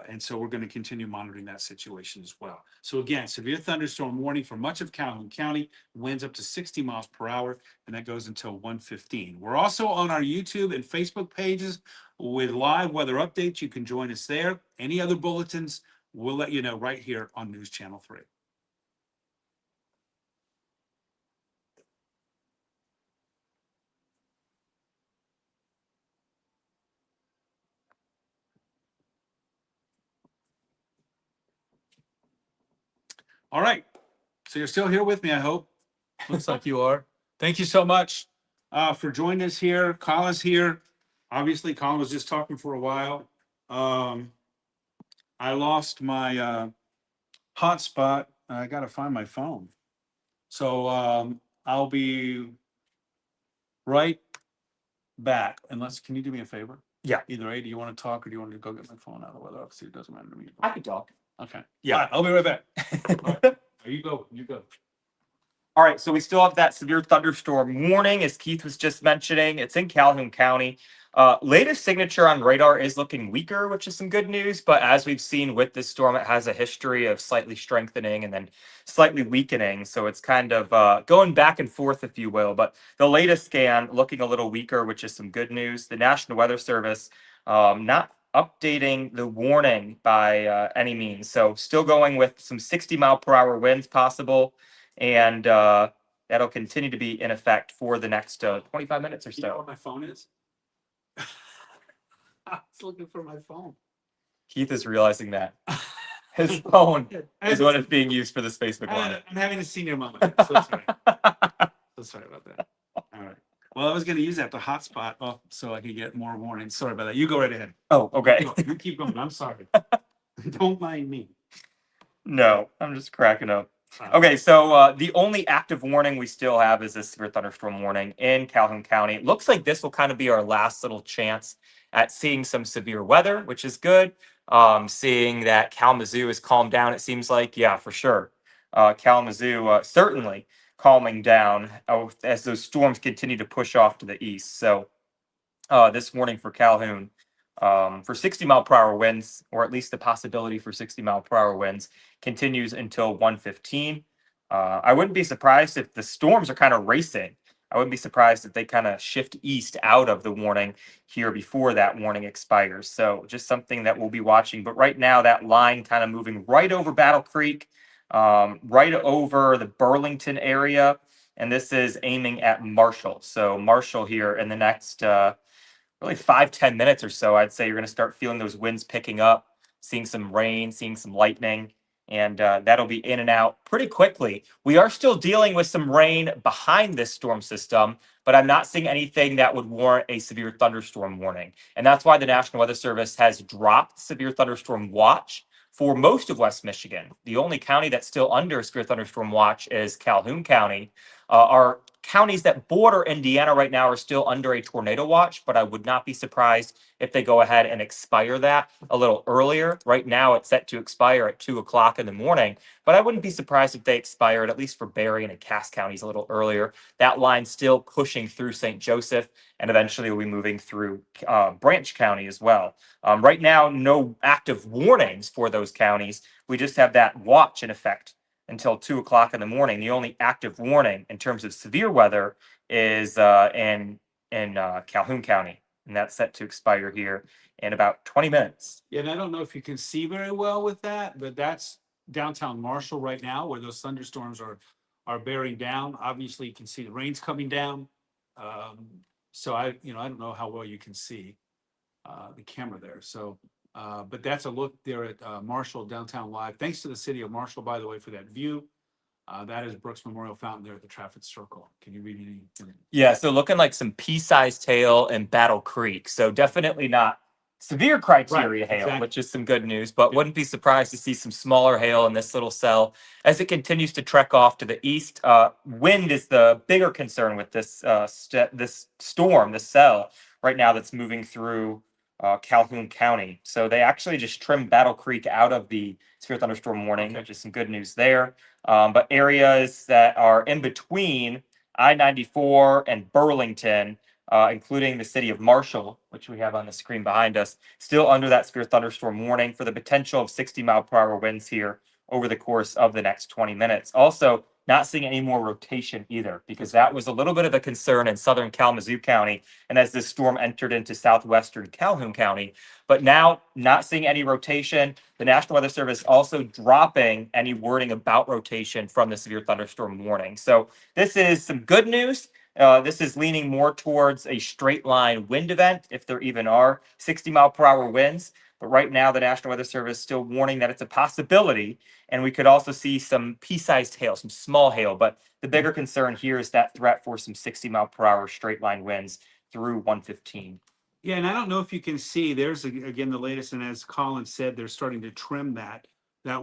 A: And so we're going to continue monitoring that situation as well. So again, severe thunderstorm warning for much of Calhoun County, winds up to 60 miles per hour, and that goes until 1:15. We're also on our YouTube and Facebook pages with live weather updates. You can join us there. Any other bulletins, we'll let you know right here on News Channel 3. All right. So you're still here with me, I hope. Looks like you are. Thank you so much for joining us here. Colin's here. Obviously, Colin was just talking for a while. I lost my hotspot. I got to find my phone. So I'll be right back. Unless, can you do me a favor?
B: Yeah.
A: Either A, do you want to talk or do you want to go get my phone out of the weather? Obviously, it doesn't matter to me.
B: I could talk.
A: Okay.
B: Yeah.
A: All right, I'll be right back. All right. You go. You go.
B: All right, so we still have that severe thunderstorm warning, as Keith was just mentioning. It's in Calhoun County. Latest signature on radar is looking weaker, which is some good news. But as we've seen with this storm, it has a history of slightly strengthening and then slightly weakening. So it's kind of going back and forth, if you will. But the latest scan looking a little weaker, which is some good news. The National Weather Service not updating the warning by any means. So still going with some 60-mile-per-hour winds possible. And that'll continue to be in effect for the next 25 minutes or
A: You know
B: so.
A: what my phone is? I was looking for my phone.
B: Keith is realizing that his phone is what is being used for this Facebook Live.
A: I'm having a senior moment. So sorry. So sorry about that. All right. Well, I was going to use that to hotspot so I could get more warnings. Sorry about that. You go right ahead.
B: Oh, okay.
A: You keep going. I'm sorry. Don't mind me.
B: No, I'm just cracking up. Okay, so the only active warning we still have is this severe thunderstorm warning in Calhoun County. It looks like this will kind of be our last little chance at seeing some severe weather, which is good. Seeing that Kalamazoo has calmed down, it seems like, yeah, for sure. Kalamazoo certainly calming down as those storms continue to push off to the east. So this warning for Calhoun for 60-mile-per-hour winds, or at least the possibility for 60-mile-per-hour winds, continues until 1:15. I wouldn't be surprised if the storms are kind of racing. I wouldn't be surprised if they kind of shift east out of the warning here before that warning expires. So just something that we'll be watching. But right now, that line kind of moving right over Battle Creek, right over the Burlington area. And this is aiming at Marshall. So Marshall here in the next really 5-10 minutes or so, I'd say you're going to start feeling those winds picking up, seeing some rain, seeing some lightning. And that'll be in and out pretty quickly. We are still dealing with some rain behind this storm system. but I'm not seeing anything that would warrant a severe thunderstorm warning. And that's why the National Weather Service has dropped severe thunderstorm watch for most of West Michigan. The only county that's still under a severe thunderstorm watch is Calhoun County. Our counties that border Indiana right now are still under a tornado watch, but I would not be surprised if they go ahead and expire that a little earlier. Right now, it's set to expire at 2 o'clock in the morning, but I wouldn't be surprised if they expired, at least for Berrien and Cass counties, a little earlier. That line's still pushing through St. Joseph, and eventually will be moving through Branch County as well. Right now, no active warnings for those counties. We just have that watch in effect until 2 o'clock in the morning. The only active warning in terms of severe weather is in Calhoun County, and that's set to expire here in about 20 minutes.
A: Yeah, and I don't know if you can see very well with that, but that's downtown Marshall right now, where those thunderstorms are bearing down. Obviously, you can see the rain's coming down. So I don't know how well you can see the camera there. So, but that's a look there at Marshall Downtown Live. Thanks to the city of Marshall, by the way, for that view. That is Brooks Memorial Fountain there at the traffic circle. Can you read anything?
B: Yeah, so looking like some pea-sized hail in Battle Creek. So definitely not severe criteria
A: Right,
B: hail,
A: exactly.
B: which is some good news, but
A: Yeah.
B: wouldn't be surprised to see some smaller hail in this little cell as it continues to trek off to the east. Wind is the bigger concern with this this storm, this cell right now that's moving through Calhoun County. So they actually just trimmed Battle Creek out of the severe thunderstorm warning,
A: Okay.
B: which is some good news there. But areas that are in between I-94 and Burlington, including the city of Marshall, which we have on the screen behind us, still under that severe thunderstorm warning for the potential of 60-mile-per-hour winds here over the course of the next 20 minutes. Also, not seeing any more rotation either, because that was a little bit of a concern in southern Kalamazoo County, and as this storm entered into southwestern Calhoun County. But now, not seeing any rotation. The National Weather Service also dropping any wording about rotation from the severe thunderstorm warning. So this is some good news. This is leaning more towards a straight line wind event, if there even are 60-mile-per-hour winds. But right now, the National Weather Service is still warning that it's a possibility. And we could also see some pea-sized hail, some small hail. But the bigger concern here is that threat for some 60-mile-per-hour straight line winds through 115.
A: Yeah, and I don't know if you can see, there's again the latest, and as Colin said, they're starting to trim that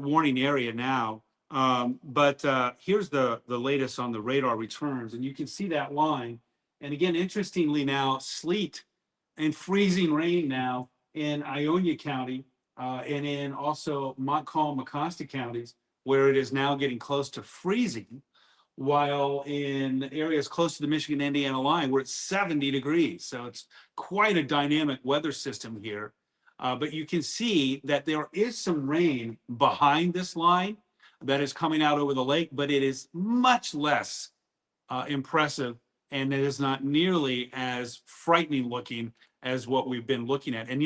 A: warning area now. But here's the latest on the radar returns, and you can see that line. And again, interestingly now, sleet and freezing rain now in Ionia County and in also Montcalm, Mecosta counties, where it is now getting close to freezing. While in areas close to the Michigan-Indiana line, we're at 70 degrees. So it's quite a dynamic weather system here. But you can see that there is some rain behind this line that is coming out over the lake, but it is much less impressive, and it is not nearly as frightening looking as what we've been looking at. And,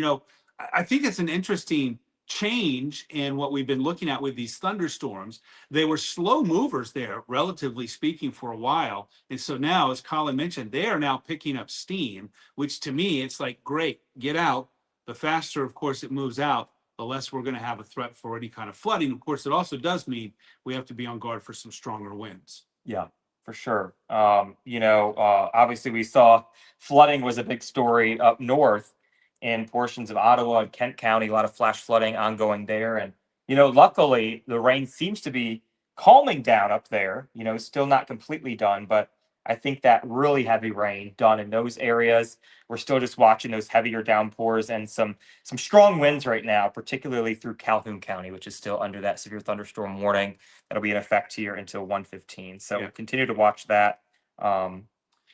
A: I think it's an interesting change in what we've been looking at with these thunderstorms. They were slow movers there, relatively speaking, for a while. And so now, as Colin mentioned, they are now picking up steam, which to me, it's like, great, get out. The faster, of course, it moves out, the less we're going to have a threat for any kind of flooding. Of course, it also does mean we have to be on guard for some stronger winds.
B: Yeah, for sure. Obviously we saw flooding was a big story up north in portions of Ottawa and Kent County, a lot of flash flooding ongoing there. And, luckily the rain seems to be calming down up there, still not completely done, but I think that really heavy rain done in those areas. We're still just watching those heavier downpours and some strong winds right now, particularly through Calhoun County, which is still under that severe thunderstorm warning that'll be in effect here until 1:15. So
A: Yeah.
B: continue to watch that.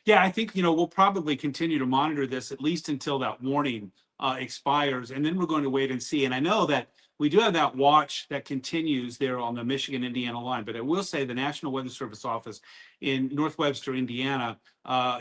A: Yeah, I think, we'll probably continue to monitor this at least until that warning expires, and then we're going to wait and see. And I know that we do have that watch that continues there on the Michigan-Indiana line, but I will say the National Weather Service office in North Webster, Indiana,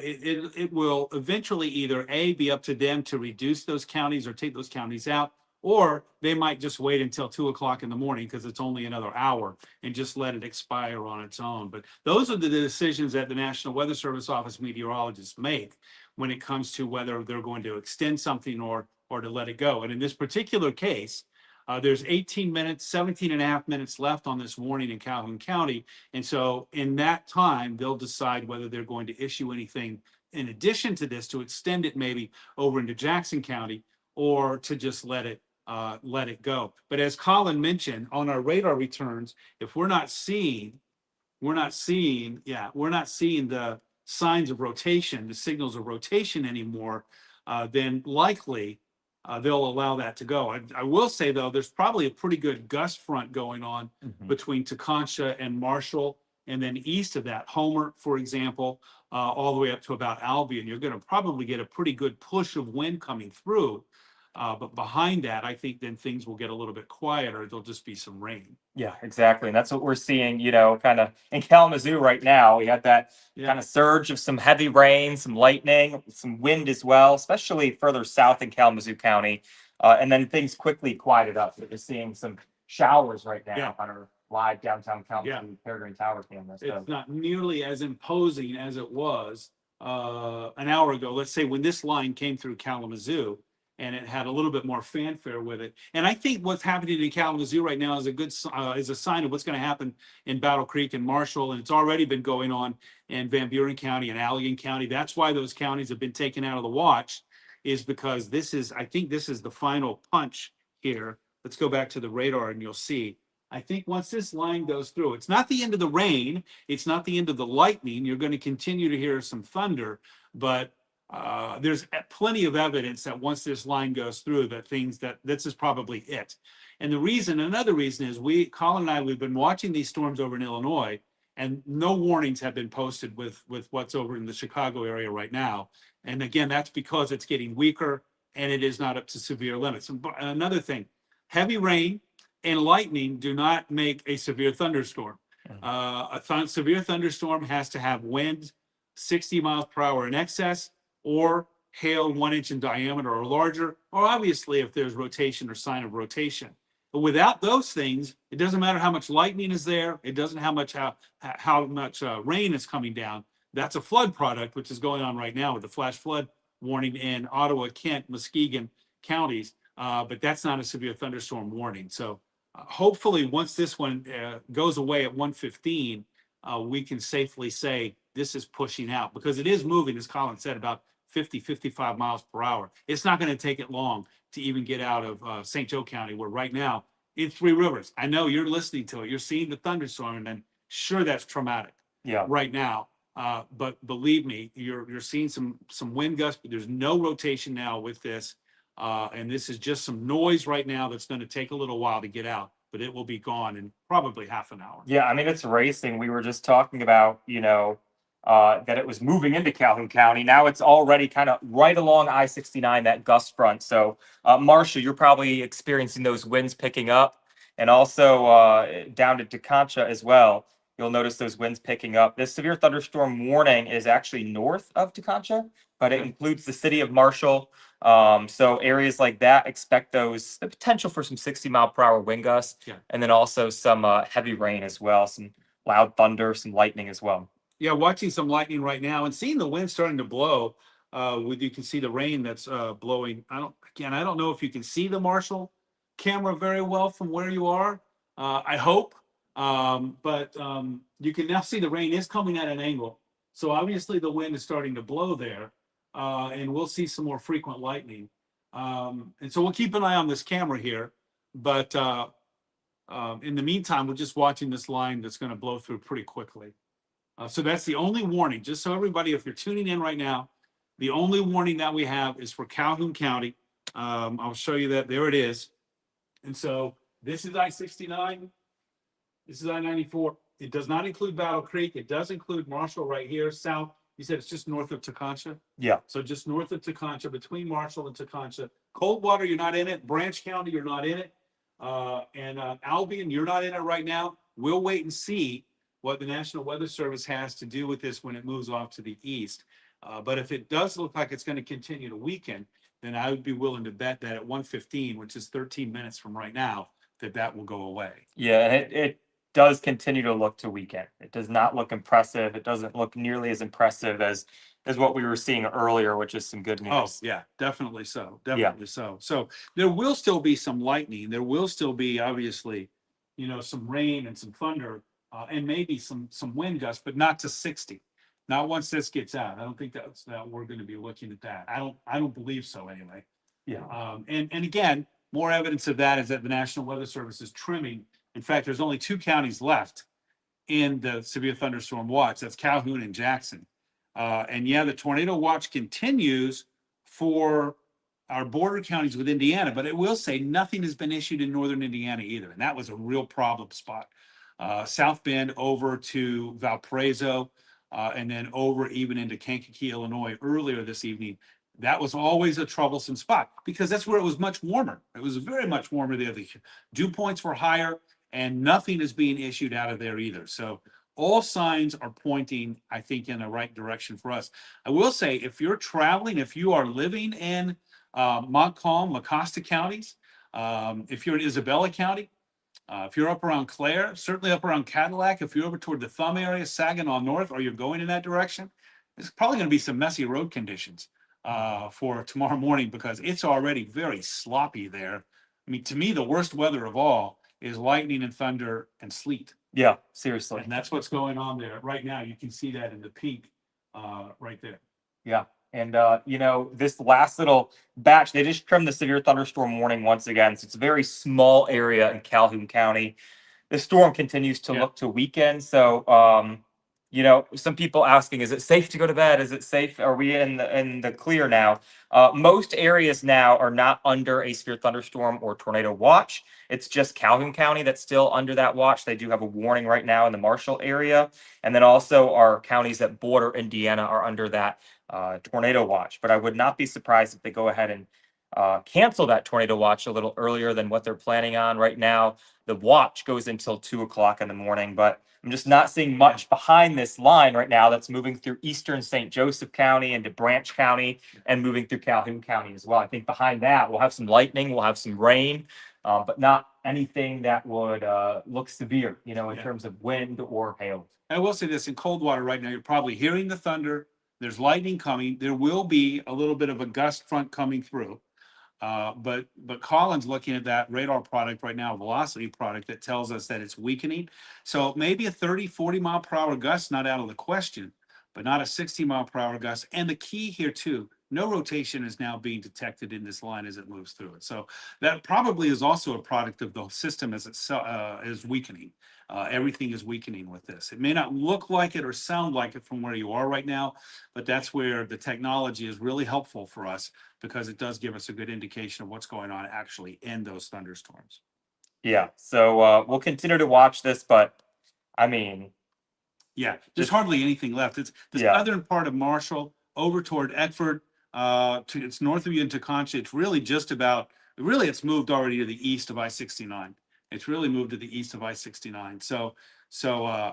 A: it will eventually either A, be up to them to reduce those counties or take those counties out, or they might just wait until 2 o'clock in the morning because it's only another hour and just let it expire on its own. But those are the decisions that the National Weather Service office meteorologists make when it comes to whether they're going to extend something or to let it go. And in this particular case, there's 18 minutes, 17 and a half minutes left on this warning in Calhoun County. And so in that time, they'll decide whether they're going to issue anything in addition to this, to extend it maybe over into Jackson County, or to just let it go. But as Colin mentioned, on our radar returns, if we're not seeing the signs of rotation, the signals of rotation anymore, then likely they'll allow that to go. I will say though, there's probably a pretty good gust front going on between Tekonsha and Marshall, and then east of that, Homer, for example, all the way up to about Albion. You're going to probably get a pretty good push of wind coming through. But behind that, I think then things will get a little bit quieter. There'll just be some rain.
B: Yeah, exactly. And that's what we're seeing, kind of in Kalamazoo right now. We had that kind of surge of some heavy rain, some lightning, some wind as well, especially further south in Kalamazoo County. And then things quickly quieted up. We're seeing some showers right now on our live downtown Kalamazoo Peregrine Tower camera. So
A: it's not nearly as imposing as it was an hour ago. Let's say when this line came through Kalamazoo, and it had a little bit more fanfare with it. And I think what's happening in Kalamazoo right now is a sign of what's going to happen in Battle Creek and Marshall, and it's already been going on in Van Buren County and Allegan County. That's why those counties have been taken out of the watch, is because I think this is the final punch here. Let's go back to the radar and you'll see. I think once this line goes through, it's not the end of the rain, it's not the end of the lightning. You're going to continue to hear some thunder, but there's plenty of evidence that once this line goes through, that this is probably it. And another reason is Colin and I, we've been watching these storms over in Illinois, and no warnings have been posted with what's over in the Chicago area right now. And again, that's because it's getting weaker and it is not up to severe limits. And another thing, heavy rain and lightning do not make a severe thunderstorm. Severe thunderstorm has to have wind 60 miles per hour in excess, or hail 1 inch in diameter or larger, or obviously if there's rotation or sign of rotation. But without those things, it doesn't matter how much lightning is there. It doesn't how much rain is coming down. That's a flood product, which is going on right now with the flash flood warning in Ottawa, Kent, Muskegon counties. But that's not a severe thunderstorm warning. So hopefully once this one goes away at 1:15, we can safely say this is pushing out, because it is moving, as Colin said, about 55 miles per hour. It's not going to take it long to even get out of St. Joe County, where right now in Three Rivers, I know you're listening to it, you're seeing the thunderstorm, and then sure, that's traumatic right now. But believe me, you're seeing some wind gusts, but there's no rotation now with this. And this is just some noise right now that's going to take a little while to get out, but it will be gone in probably half an hour.
B: yeah, I mean, it's racing. We were just talking about, that it was moving into Calhoun County. Now it's already kind of right along I-69, that gust front. So, Marcia, you're probably experiencing those winds picking up, and also down to Tekonsha as well. You'll notice those winds picking up. This severe thunderstorm warning is actually north of Tekonsha, but it includes the city of Marshall. So areas like that, expect the potential for some 60 mile per hour wind gusts, and then also some heavy rain as well, some loud thunder, some lightning as well.
A: Yeah, watching some lightning right now and seeing the wind starting to blow. You can see the rain that's blowing. I don't know if you can see the Marshall camera very well from where you are. I hope, but you can now see the rain is coming at an angle. So obviously the wind is starting to blow there, and we'll see some more frequent lightning. And so we'll keep an eye on this camera here. But in the meantime, we're just watching this line that's going to blow through pretty quickly. So that's the only warning. Just so everybody, if you're tuning in right now, the only warning that we have is for Calhoun County. I'll show you that. There it is. And so this is I-69. This is I-94. It does not include Battle Creek. It does include Marshall right here, south. You said it's just north of Tekonsha?
B: Yeah.
A: So just north of Tekonsha, between Marshall and Tekonsha. Coldwater, you're not in it. Branch County, you're not in it. And Albion, you're not in it right now. We'll wait and see what the National Weather Service has to do with this when it moves off to the east. But if it does look like it's going to continue to weaken, then I would be willing to bet that at 1:15, which is 13 minutes from right now, that will go away.
B: Yeah, and it does continue to look to weaken. It does not look impressive. It doesn't look nearly as impressive as what we were seeing earlier, which is some good news.
A: Oh, yeah, definitely so. Definitely so. So there will still be some lightning. There will still be, obviously, some rain and some thunder, and maybe some wind gusts, but not to 60. Not once this gets out. I don't think that we're going to be looking at that. I don't believe so anyway.
B: Yeah.
A: And again, more evidence of that is that the National Weather Service is trimming. In fact, there's only 2 counties left in the severe thunderstorm watch. That's Calhoun and Jackson. And yeah, the tornado watch continues for our border counties with Indiana, but it will say nothing has been issued in northern Indiana either. And that was a real problem spot. South Bend over to Valparaiso, and then over even into Kankakee, Illinois earlier this evening. That was always a troublesome spot because that's where it was much warmer. It was very much warmer there. The dew points were higher and nothing is being issued out of there either. So all signs are pointing, I think, in the right direction for us. I will say, if you're traveling, if you are living in Montcalm, Mecosta counties, if you're in Isabella County, if you're up around Clare, certainly up around Cadillac, if you're over toward the Thumb area, Saginaw North, or you're going in that direction, there's probably going to be some messy road conditions for tomorrow morning because it's already very sloppy there. I mean, to me, the worst weather of all is lightning and thunder and sleet.
B: Yeah, seriously.
A: And that's what's going on there right now. You can see that in the peak right there.
B: Yeah. And, this last little batch, they just trimmed the severe thunderstorm warning once again. So it's a very small area in Calhoun County. The storm continues to look to weaken. So, some people asking, is it safe to go to bed? Is it safe? Are we in the clear now? Most areas now are not under a severe thunderstorm or tornado watch. It's just Calhoun County that's still under that watch. They do have a warning right now in the Marshall area. And then also our counties that border Indiana are under that tornado watch. But I would not be surprised if they go ahead and cancel that tornado watch a little earlier than what they're planning on right now. The watch goes until 2 o'clock in the morning, but I'm just not seeing much behind this line right now that's moving through eastern St. Joseph County into Branch County and moving through Calhoun County as well. I think behind that we'll have some lightning, we'll have some rain, but not anything that would look severe, in terms of wind or hail.
A: I will say this, in Coldwater right now, you're probably hearing the thunder. There's lightning coming. There will be a little bit of a gust front coming through. But Colin's looking at that radar product right now, velocity product, that tells us that it's weakening. So maybe a 30, 40 mile per hour gust, not out of the question, but not a 60 mile per hour gust. And the key here too, no rotation is now being detected in this line as it moves through it. So that probably is also a product of the system as it is weakening. Everything is weakening with this. It may not look like it or sound like it from where you are right now, but that's where the technology is really helpful for us because it does give us a good indication of what's going on actually in those thunderstorms.
B: Yeah. So we'll continue to watch this, but I mean,
A: yeah, there's hardly anything left. It's the southern part of Marshall over toward Eckford, to it's north of you into Concha. It's really just about, it's moved already to the east of I-69. It's really moved to the east of I-69.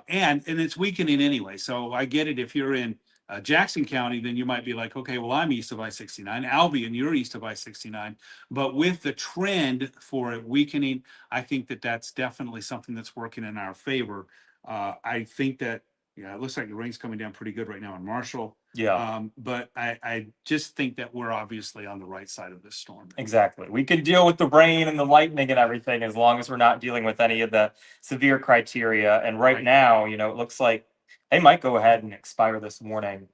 A: And it's weakening anyway. So I get it. If you're in Jackson County, then you might be like, okay, well, I'm east of I-69. Albion, you're east of I-69. But with the trend for it weakening, I think that that's definitely something that's working in our favor. I think that, it looks like the rain's coming down pretty good right now in Marshall.
B: yeah.
A: But I just think that we're obviously on the right side of this storm.
B: Exactly. We can deal with the rain and the lightning and everything as long as we're not dealing with any of the severe criteria. And right now, it looks like they might go ahead and expire this morning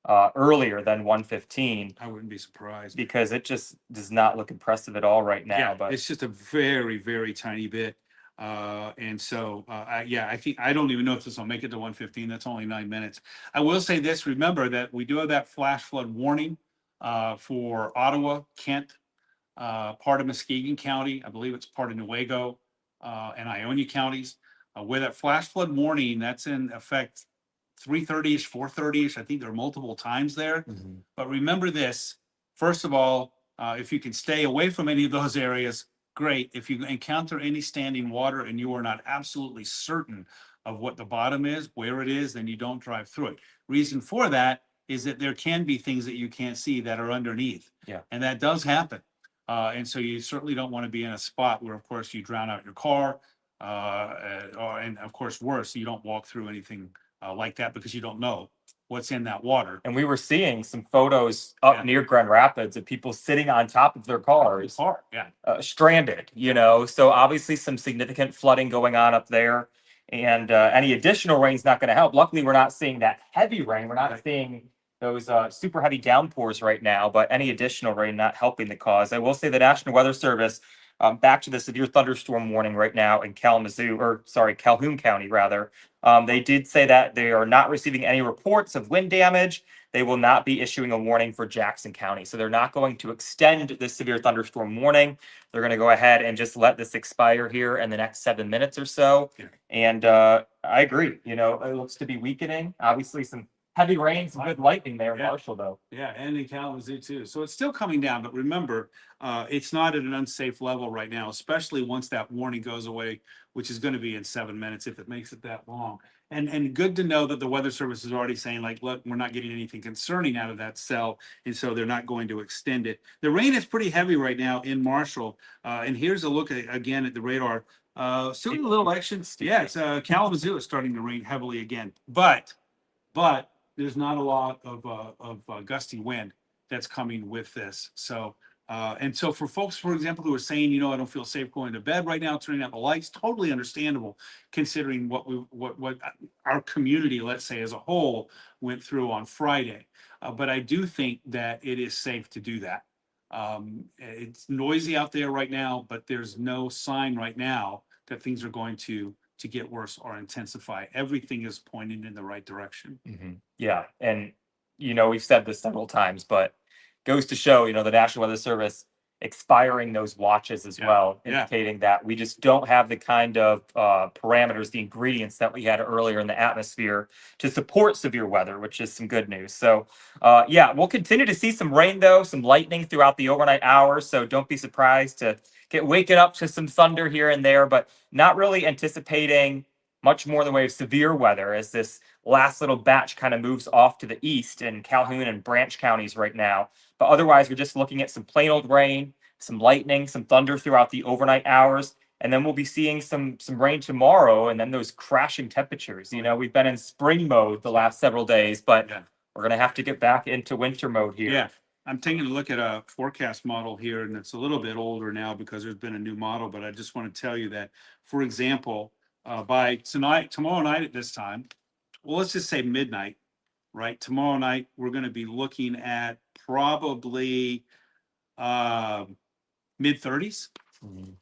B: earlier than 1:15.
A: I wouldn't be surprised
B: because it just does not look impressive at all right now.
A: Yeah,
B: but
A: it's just a very, very tiny bit. And so, I think, I don't even know if this will make it to 1:15. That's only 9 minutes. I will say this, remember that we do have that flash flood warning for Ottawa, Kent, part of Muskegon County. I believe it's part of Newaygo and Ionia counties. Where that flash flood warning, that's in effect 3:30ish, 4:30ish. I think there are multiple times there. But remember this, first of all, if you can stay away from any of those areas, great. If you encounter any standing water and you are not absolutely certain of what the bottom is, where it is, then you don't drive through it. Reason for that is that there can be things that you can't see that are underneath.
B: Yeah.
A: And that does happen. And so you certainly don't want to be in a spot where, of course, you drown out your car, and of course, worse, you don't walk through anything like that because you don't know what's in that water.
B: And we were seeing some photos up near Grand Rapids of people sitting on top of their cars,
A: Yeah.
B: stranded, So obviously some significant flooding going on up there. and any additional rain is not going to help. Luckily, we're not seeing that heavy rain. We're not
A: Right.
B: seeing those super heavy downpours right now, but any additional rain not helping the cause. I will say the National Weather Service, back to the severe thunderstorm warning right now in Kalamazoo, or sorry, Calhoun County rather. They did say that they are not receiving any reports of wind damage. They will not be issuing a warning for Jackson County. So they're not going to extend this severe thunderstorm warning. They're going to go ahead and just let this expire here in the next 7 minutes or so.
A: Yeah.
B: And I agree. You know, it looks to be weakening. Obviously, some heavy rain, some good lightning there in
A: Yeah.
B: Marshall, though.
A: Yeah, and in Kalamazoo too. So it's still coming down, but remember, it's not at an unsafe level right now, especially once that warning goes away, which is going to be in 7 minutes if it makes it that long. And good to know that the Weather Service is already saying, like, look, we're not getting anything concerning out of that cell, and so they're not going to extend it. The rain is pretty heavy right now in Marshall, and here's a look again at the radar. Still a little action. Yeah, it's Kalamazoo is starting to rain heavily again, but there's not a lot of gusty wind that's coming with this. So, and so for folks, for example, who are saying, you know, I don't feel safe going to bed right now, turning out the lights, totally understandable, considering what our community, let's say as a whole, went through on Friday. But I do think that it is safe to do that. It's noisy out there right now, but there's no sign right now that things are going to get worse or intensify. Everything is pointing in the right direction.
B: Yeah. And, you know, we've said this several times, but goes to show, you know, the National Weather Service expiring those watches as
A: Yeah.
B: well,
A: Yeah.
B: indicating that we just don't have the kind of parameters, the ingredients that we had earlier in the atmosphere to support severe weather, which is some good news. So, yeah, we'll continue to see some rain, though, some lightning throughout the overnight hours. So don't be surprised to get waken up to some thunder here and there, but not really anticipating much more in the way of severe weather as this last little batch kind of moves off to the east in Calhoun and Branch counties right now. But otherwise, we're just looking at some plain old rain, some lightning, some thunder throughout the overnight hours. And then we'll be seeing some rain tomorrow, and then those crashing temperatures. You know, we've been in spring mode the last several days, but
A: Yeah.
B: we're going to have to get back into winter mode here.
A: Yeah, I'm taking a look at a forecast model here, and it's a little bit older now because there's been a new model, but I just want to tell you that, for example, by tomorrow night at this time, well, let's just say midnight, right? Tomorrow night, we're going to be looking at probably mid 30s,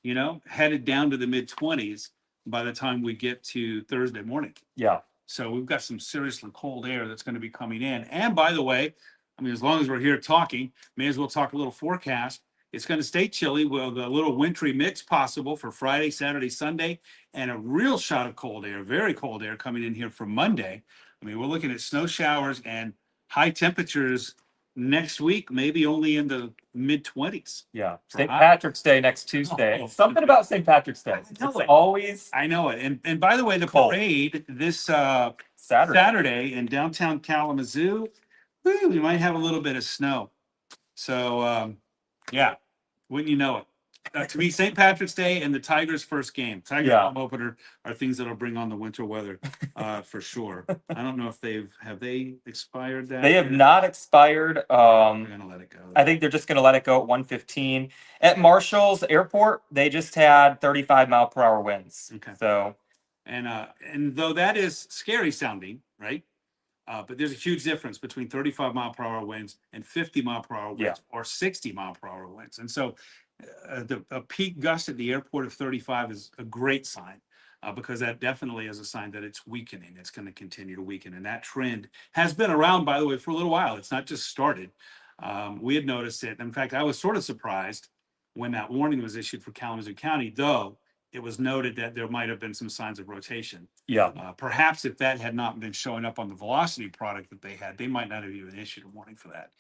A: you know, headed down to the mid 20s by the time we get to Thursday morning.
B: Yeah.
A: So we've got some seriously cold air that's going to be coming in. And by the way, I mean, as long as we're here talking, may as well talk a little forecast. It's going to stay chilly with a little wintry mix possible for Friday, Saturday, Sunday, and a real shot of cold air, very cold air coming in here for Monday. I mean, we're looking at snow showers and high temperatures next week, maybe only in the mid 20s.
B: Yeah.
A: For
B: St.
A: high-
B: Patrick's Day next Tuesday.
A: Oh.
B: Something about St. Patrick's Day.
A: I know
B: It's
A: it.
B: always
A: I know it. And by the way, the
B: Cold.
A: parade this
B: Saturday.
A: Saturday in downtown Kalamazoo, we might have a little bit of snow. So, yeah, wouldn't you know it? To me, St. Patrick's Day and the Tigers' first game, Tigers
B: Yeah.
A: home opener, are things that'll bring on the winter weather for sure. I don't know if have they expired that?
B: They have
A: yet?
B: not expired.
A: They're gonna let it go.
B: I think they're just going to let it go at 115. At Marshall's Airport, they just had 35-mile-per-hour winds.
A: Okay.
B: So,
A: And though that is scary sounding, right? But there's a huge difference between 35-mile-per-hour winds and 50-mile-per-hour winds,
B: Yeah.
A: or 60-mile-per-hour winds. And so a peak gust at the airport of 35 is a great sign, because that definitely is a sign that it's weakening. It's going to continue to weaken. And that trend has been around, by the way, for a little while. It's not just started. We had noticed it. In fact, I was sort of surprised when that warning was issued for Kalamazoo County, though it was noted that there might have been some signs of rotation.
B: yeah.
A: Perhaps if that had not been showing up on the velocity product that they had, they might not have even issued a warning for that.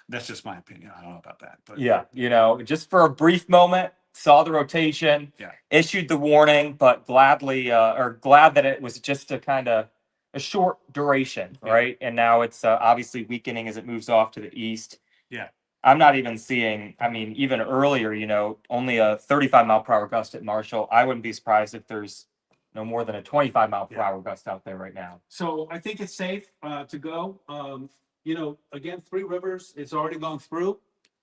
A: That's just my opinion. I don't know about that, but
B: Yeah. You know, just for a brief moment, saw the rotation,
A: Yeah.
B: issued the warning, but glad that it was just a kind of a short duration,
A: Yeah.
B: right? And now it's obviously weakening as it moves off to the east.
A: Yeah.
B: I'm not even seeing, I mean, even earlier, you know, only a 35-mile-per-hour gust at Marshall. I wouldn't be surprised if there's no more than a 25-mile-per-hour gust out there right now.
A: So I think it's safe to go. You know, again, Three Rivers, it's already gone through.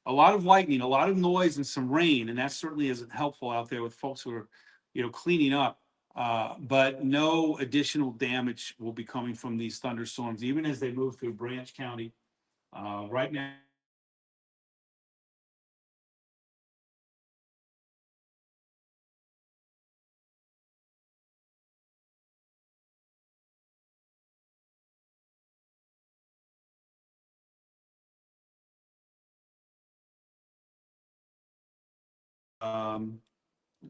A: A lot of lightning, a lot of noise, and some rain, and that certainly isn't helpful out there with folks who are, you know, cleaning up. But no additional damage will be coming from these thunderstorms, even as they move through Branch County. Right now, let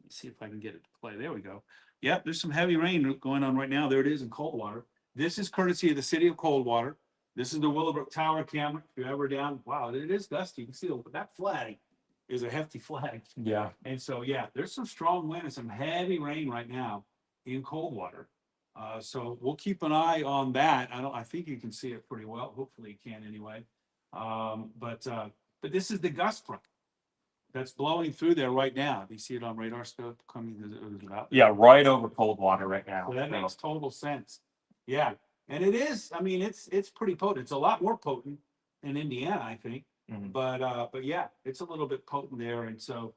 A: me see if I can get it to play. There we go. Yep, there's some heavy rain going on right now. There it is in Coldwater. This is courtesy of the city of Coldwater. This is the Willowbrook Tower camera. If you're ever down, wow, it is gusty. You can see that flag is a hefty flag.
B: Yeah.
A: And so, yeah, there's some strong wind and some heavy rain right now in Coldwater. So we'll keep an eye on that. I think you can see it pretty well. Hopefully you can anyway. But this is the gust front that's blowing through there right now. Do you see it on radar scope coming? Is it out there?
B: Yeah, right over Coldwater right now.
A: So that makes total sense. Yeah, and it is. I mean, it's pretty potent. It's a lot more potent in Indiana, I think.
B: Mhm.
A: But yeah, it's a little bit potent there, and so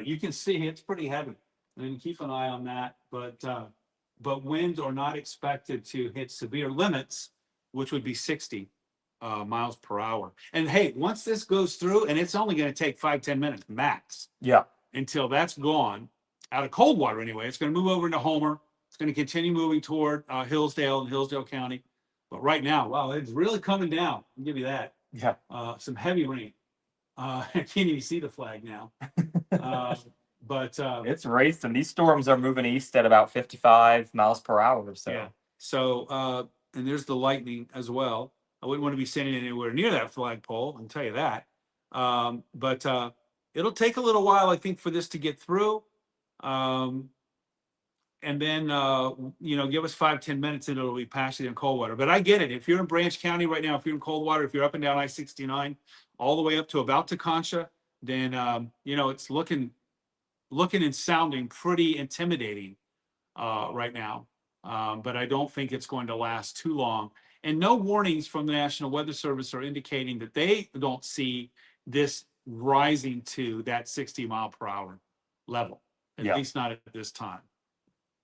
A: you can see it's pretty heavy. And keep an eye on that. But winds are not expected to hit severe limits, which would be 60 miles per hour. And hey, once this goes through, and it's only going to take 5-10 minutes max
B: Yeah.
A: until that's gone out of Coldwater anyway. It's going to move over into Homer. It's going to continue moving toward Hillsdale and Hillsdale County. But right now, wow, it's really coming down. I'll give you that.
B: Yeah.
A: Some heavy rain. I can't even see the flag now. But
B: It's racing. These storms are moving east at about 55 miles per hour. So
A: yeah. So and there's the lightning as well. I wouldn't want to be standing anywhere near that flagpole, I can tell you that. But it'll take a little while, I think, for this to get through. And then give us 5-10 minutes and it'll be past it in Coldwater. But I get it. If you're in Branch County right now, if you're in Coldwater, if you're up and down I-69, all the way up to about Teconcha, then it's looking and sounding pretty intimidating right now. But I don't think it's going to last too long. And no warnings from the National Weather Service are indicating that they don't see this rising to that 60 mile per hour level, at
B: Yeah.
A: least not at this time.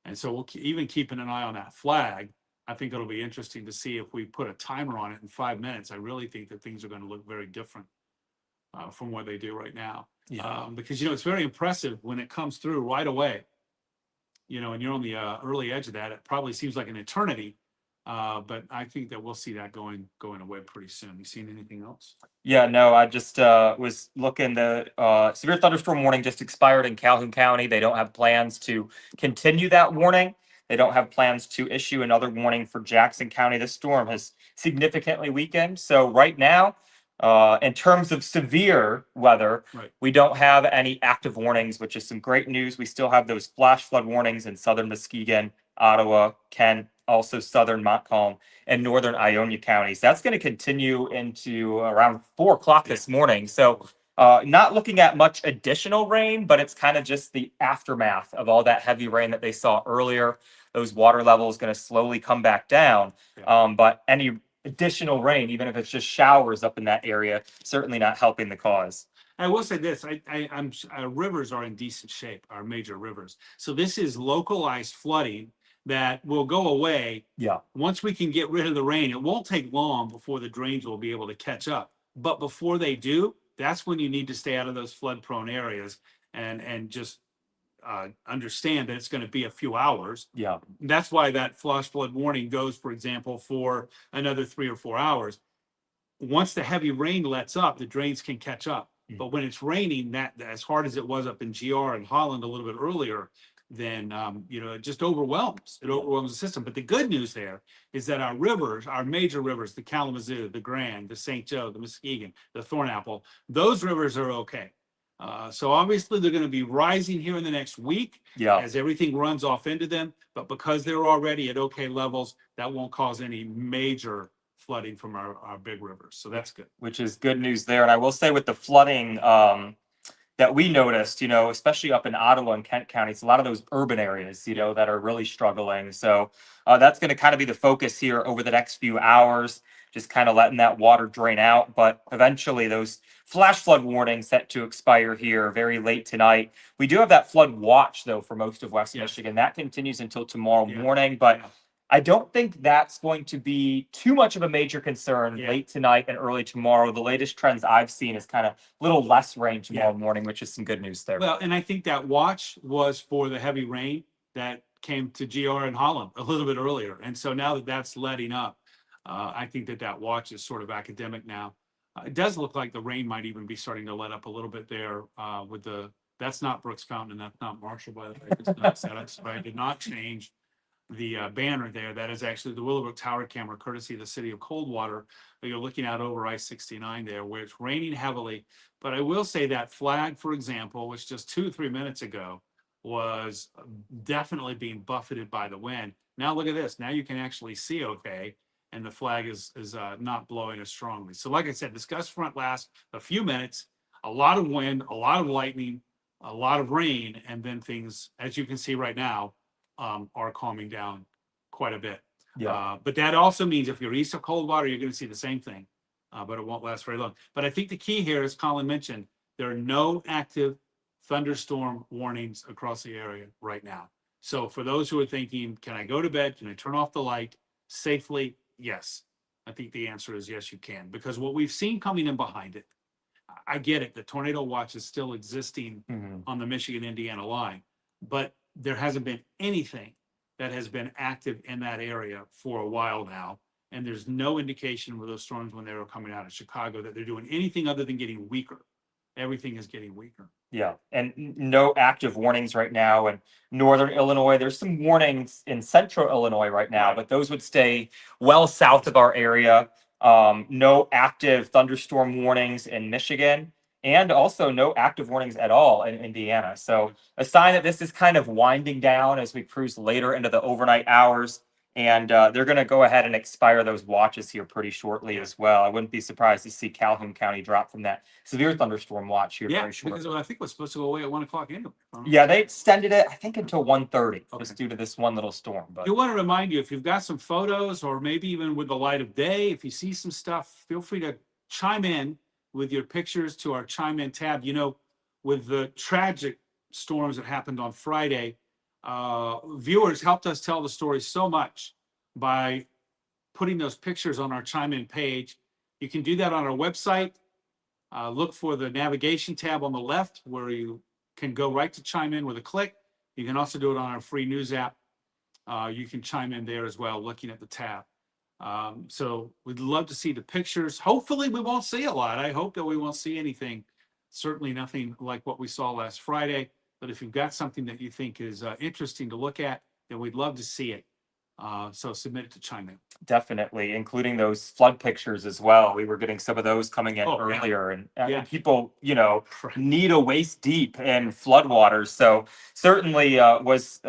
A: And so we'll even keeping an eye on that flag. I think it'll be interesting to see if we put a timer on it in 5 minutes. I really think that things are going to look very different from what they do right now.
B: Yeah.
A: Because, it's very impressive when it comes through right away, and you're on the early edge of that. It probably seems like an eternity. But I think that we'll see that going away pretty soon. You seen anything else?
B: Yeah, no, I just was looking. The severe thunderstorm warning just expired in Calhoun County. They don't have plans to continue that warning. They don't have plans to issue another warning for Jackson County. This storm has significantly weakened. So right now, in terms of severe weather,
A: Right.
B: we don't have any active warnings, which is some great news. We still have those flash flood warnings in southern Muskegon, Ottawa, Kent, also southern Montcalm and northern Ionia counties. That's going to continue into around 4 o'clock this morning. So not looking at much additional rain, but it's kind of just the aftermath of all that heavy rain that they saw earlier. Those water levels going to slowly come back down. But any additional rain, even if it's just showers up in that area, certainly not helping the cause.
A: I will say this: our rivers are in decent shape, our major rivers. So this is localized flooding that will go away.
B: Yeah.
A: Once we can get rid of the rain, it won't take long before the drains will be able to catch up. But before they do, that's when you need to stay out of those flood-prone areas and just understand that it's going to be a few hours.
B: Yeah.
A: That's why that flash flood warning goes, for example, for another 3 or 4 hours. Once the heavy rain lets up, the drains can catch up. But when it's raining, that as hard as it was up in GR and Holland a little bit earlier, then it just overwhelms. It overwhelms the system. But the good news there is that our rivers, our major rivers, the Kalamazoo, the Grand, the St. Joe, the Muskegon, the Thornapple, those rivers are okay. So obviously they're going to be rising here in the next week as everything runs off into them. But because they're already at okay levels, that won't cause any major flooding from our big rivers. So that's good.
B: Which is good news there. And I will say with the flooding that we noticed, especially up in Ottawa and Kent counties, a lot of those urban areas, that are really struggling. So that's going to kind of be the focus here over the next few hours. just kind of letting that water drain out. But eventually those flash flood warnings set to expire here very late tonight. We do have that flood watch though for most of West
A: Yes.
B: Michigan. That continues until tomorrow
A: Yeah.
B: morning, but
A: Yeah.
B: I don't think that's going to be too much of a major concern
A: Yeah.
B: late tonight and early tomorrow. The latest trends I've seen is kind of a little less rain tomorrow morning, which is some good news there.
A: Well, and I think that watch was for the heavy rain that came to GR in Holland a little bit earlier. And so now that that's letting up, I think that that watch is sort of academic now. It does look like the rain might even be starting to let up a little bit there with the, that's not Brooks Fountain and that's not Marshall, by the way. It's not set up, so I did not change the banner there. That is actually the Willowbrook Tower camera, courtesy of the city of Coldwater. You're looking out over I-69 there, where it's raining heavily. But I will say that flag, for example, which just 2 or 3 minutes ago was definitely being buffeted by the wind. Now look at this. Now you can actually see okay, and the flag is not blowing as strongly. So like I said, this gust front lasts a few minutes, a lot of wind, a lot of lightning, a lot of rain, and then things, as you can see right now, are calming down quite a bit.
B: Yeah.
A: But that also means if you're east of Coldwater, you're going to see the same thing, but it won't last very long. But I think the key here, as Colin mentioned, there are no active thunderstorm warnings across the area right now. So for those who are thinking, can I go to bed? Can I turn off the light safely? Yes. I think the answer is yes, you can, because what we've seen coming in behind it, I get it. The tornado watch is still existing on the Michigan-Indiana line, but there hasn't been anything that has been active in that area for a while now. And there's no indication with those storms when they were coming out of Chicago that they're doing anything other than getting weaker. Everything is getting weaker.
B: Yeah, and no active warnings right now in northern Illinois. There's some warnings in central Illinois right now,
A: Right.
B: but those would stay well south of our area. No active thunderstorm warnings in Michigan, and also no active warnings at all in Indiana. So a sign that this is kind of winding down as we cruise later into the overnight hours. And they're going to go ahead and expire those watches here pretty shortly as well. I wouldn't be surprised to see Calhoun County drop from that severe thunderstorm watch here
A: Yeah,
B: very shortly.
A: because I think it was supposed to go away at 1 o'clock anyway.
B: Yeah, they extended it, I think, until 1:30,
A: Okay.
B: just due to this one little storm. But
A: I want to remind you, if you've got some photos or maybe even with the light of day, if you see some stuff, feel free to chime in with your pictures to our chime in tab. You know, with the tragic storms that happened on Friday, viewers helped us tell the story so much by putting those pictures on our chime in page. You can do that on our website. Look for the navigation tab on the left where you can go right to chime in with a click. You can also do it on our free news app. You can chime in there as well, looking at the tab. So we'd love to see the pictures. Hopefully we won't see a lot. I hope that we won't see anything, certainly nothing like what we saw last Friday. But if you've got something that you think is interesting to look at, then we'd love to see it. So submit it to chime in.
B: definitely, including those flood pictures as well. We were getting some of those coming in
A: Oh, yeah.
B: earlier, and
A: Yeah.
B: people,
A: Right.
B: need a waist deep in floodwaters. So certainly was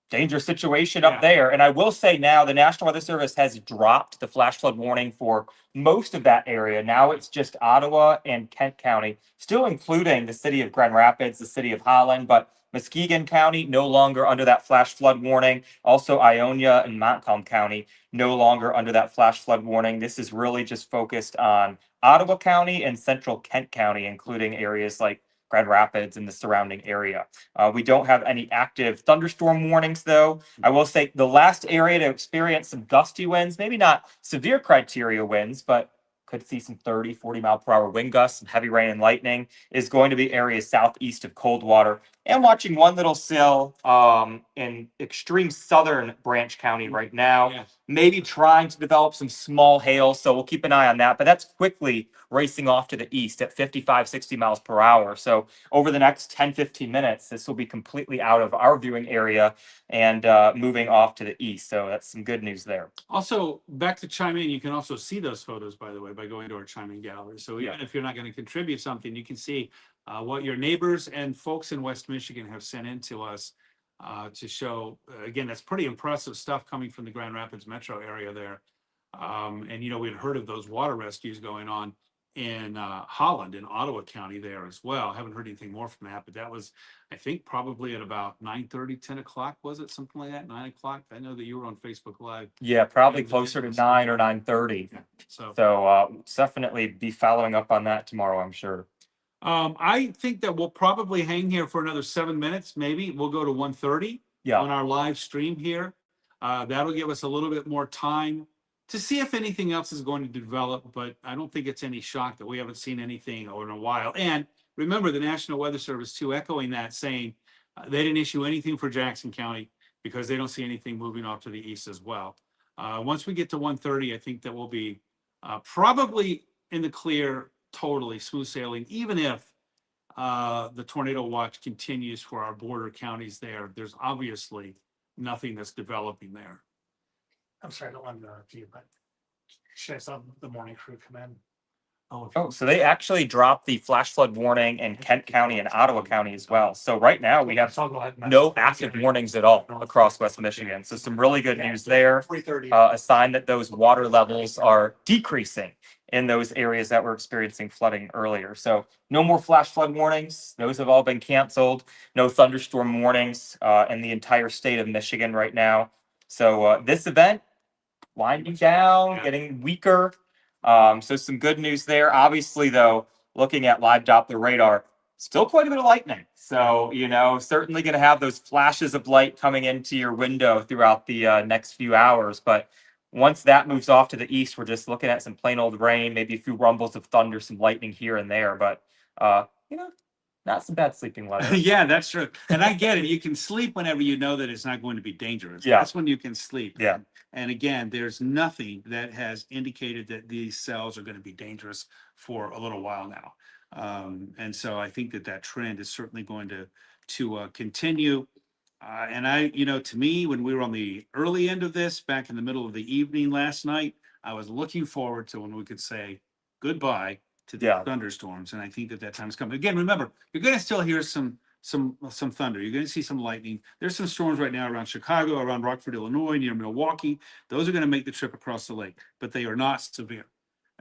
B: dangerous situation
A: Yeah.
B: up there. And I will say now the National Weather Service has dropped the flash flood warning for most of that area. Now it's just Ottawa and Kent County, still including the city of Grand Rapids, the city of Holland, but Muskegon County no longer under that flash flood warning. Also Ionia and Montcalm County no longer under that flash flood warning. This is really just focused on Ottawa County and central Kent County, including areas like Grand Rapids and the surrounding area. We don't have any active thunderstorm warnings, though. I will say the last area to experience some gusty winds, maybe not severe criteria winds, but could see some 30, 40 mile per hour wind gusts and heavy rain and lightning, is going to be areas southeast of Coldwater. And watching one little sill in extreme southern Branch County right now,
A: Yeah.
B: maybe trying to develop some small hail. So we'll keep an eye on that. But that's quickly racing off to the east at 55, 60 miles per hour. So over the next 10, 15 minutes, this will be completely out of our viewing area and moving off to the east. So that's some good news there.
A: Also, back to chime in, you can also see those photos, by the way, by going to our chime in gallery. So even
B: Yeah.
A: if you're not going to contribute something, you can see what your neighbors and folks in West Michigan have sent in to us to show. Again, that's pretty impressive stuff coming from the Grand Rapids metro area there. And, we'd heard of those water rescues going on Holland, in Ottawa County there as well. Haven't heard anything more from that, but that was, I think, probably at about 9:30, 10 o'clock, was it? Something like that, 9 o'clock? I know that you were on Facebook Live.
B: Yeah, probably
A: Yeah,
B: closer to
A: yeah.
B: 9 or 9:30.
A: Yeah, so.
B: So definitely be following up on that tomorrow, I'm sure.
A: I think that we'll probably hang here for another 7 minutes, maybe. We'll go to 1:30
B: Yeah.
A: on our live stream here. That'll give us a little bit more time to see if anything else is going to develop, but I don't think it's any shock that we haven't seen anything in a while. And remember, the National Weather Service too, echoing that, saying they didn't issue anything for Jackson County because they don't see anything moving off to the east as well. Once we get to 1:30, I think that we'll be probably in the clear, totally smooth sailing, even if the tornado watch continues for our border counties there. There's obviously nothing that's developing there.
C: I'm sorry, I don't want to interrupt you, but should I saw the morning crew come in?
B: Oh, so they actually dropped the flash flood warning in Kent County and Ottawa County as well. So right now we have
C: So I'll go ahead and.
B: no active warnings at all across West Michigan. So some really good news there.
C: 3:30.
B: A sign that those water levels are decreasing in those areas that were experiencing flooding earlier. So no more flash flood warnings. Those have all been canceled. No thunderstorm warnings in the entire state of Michigan right now. So this event winding down, getting weaker. So some good news there. Obviously, though, looking at live Doppler radar, still quite a bit of lightning. So, certainly going to have those flashes of light coming into your window throughout the next few hours. But once that moves off to the east, we're just looking at some plain old rain, maybe a few rumbles of thunder, some lightning here and there. But, not some bad sleeping weather.
A: Yeah, that's true. And I get it. You can sleep whenever you know that it's not going to be dangerous.
B: Yeah.
A: That's when you can sleep.
B: Yeah.
A: And again, there's nothing that has indicated that these cells are going to be dangerous for a little while now. And so I think that trend is certainly going to continue. And to me, when we were on the early end of this, back in the middle of the evening last night, I was looking forward to when we could say goodbye to the
B: Yeah.
A: thunderstorms. And I think that time is coming. Again, remember, you're going to still hear some thunder. You're going to see some lightning. There's some storms right now around Chicago, around Rockford, Illinois, near Milwaukee. Those are going to make the trip across the lake, but they are not severe,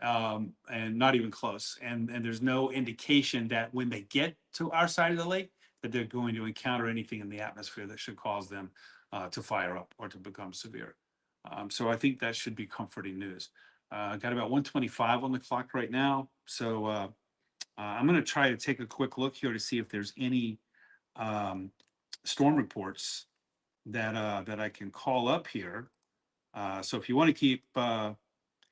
A: and not even close. And there's no indication that when they get to our side of the lake, that they're going to encounter anything in the atmosphere that should cause them to fire up or to become severe. So I think that should be comforting news. Got about 1:25 on the clock right now. So I'm going to try to take a quick look here to see if there's any storm reports that I can call up here. So if you want to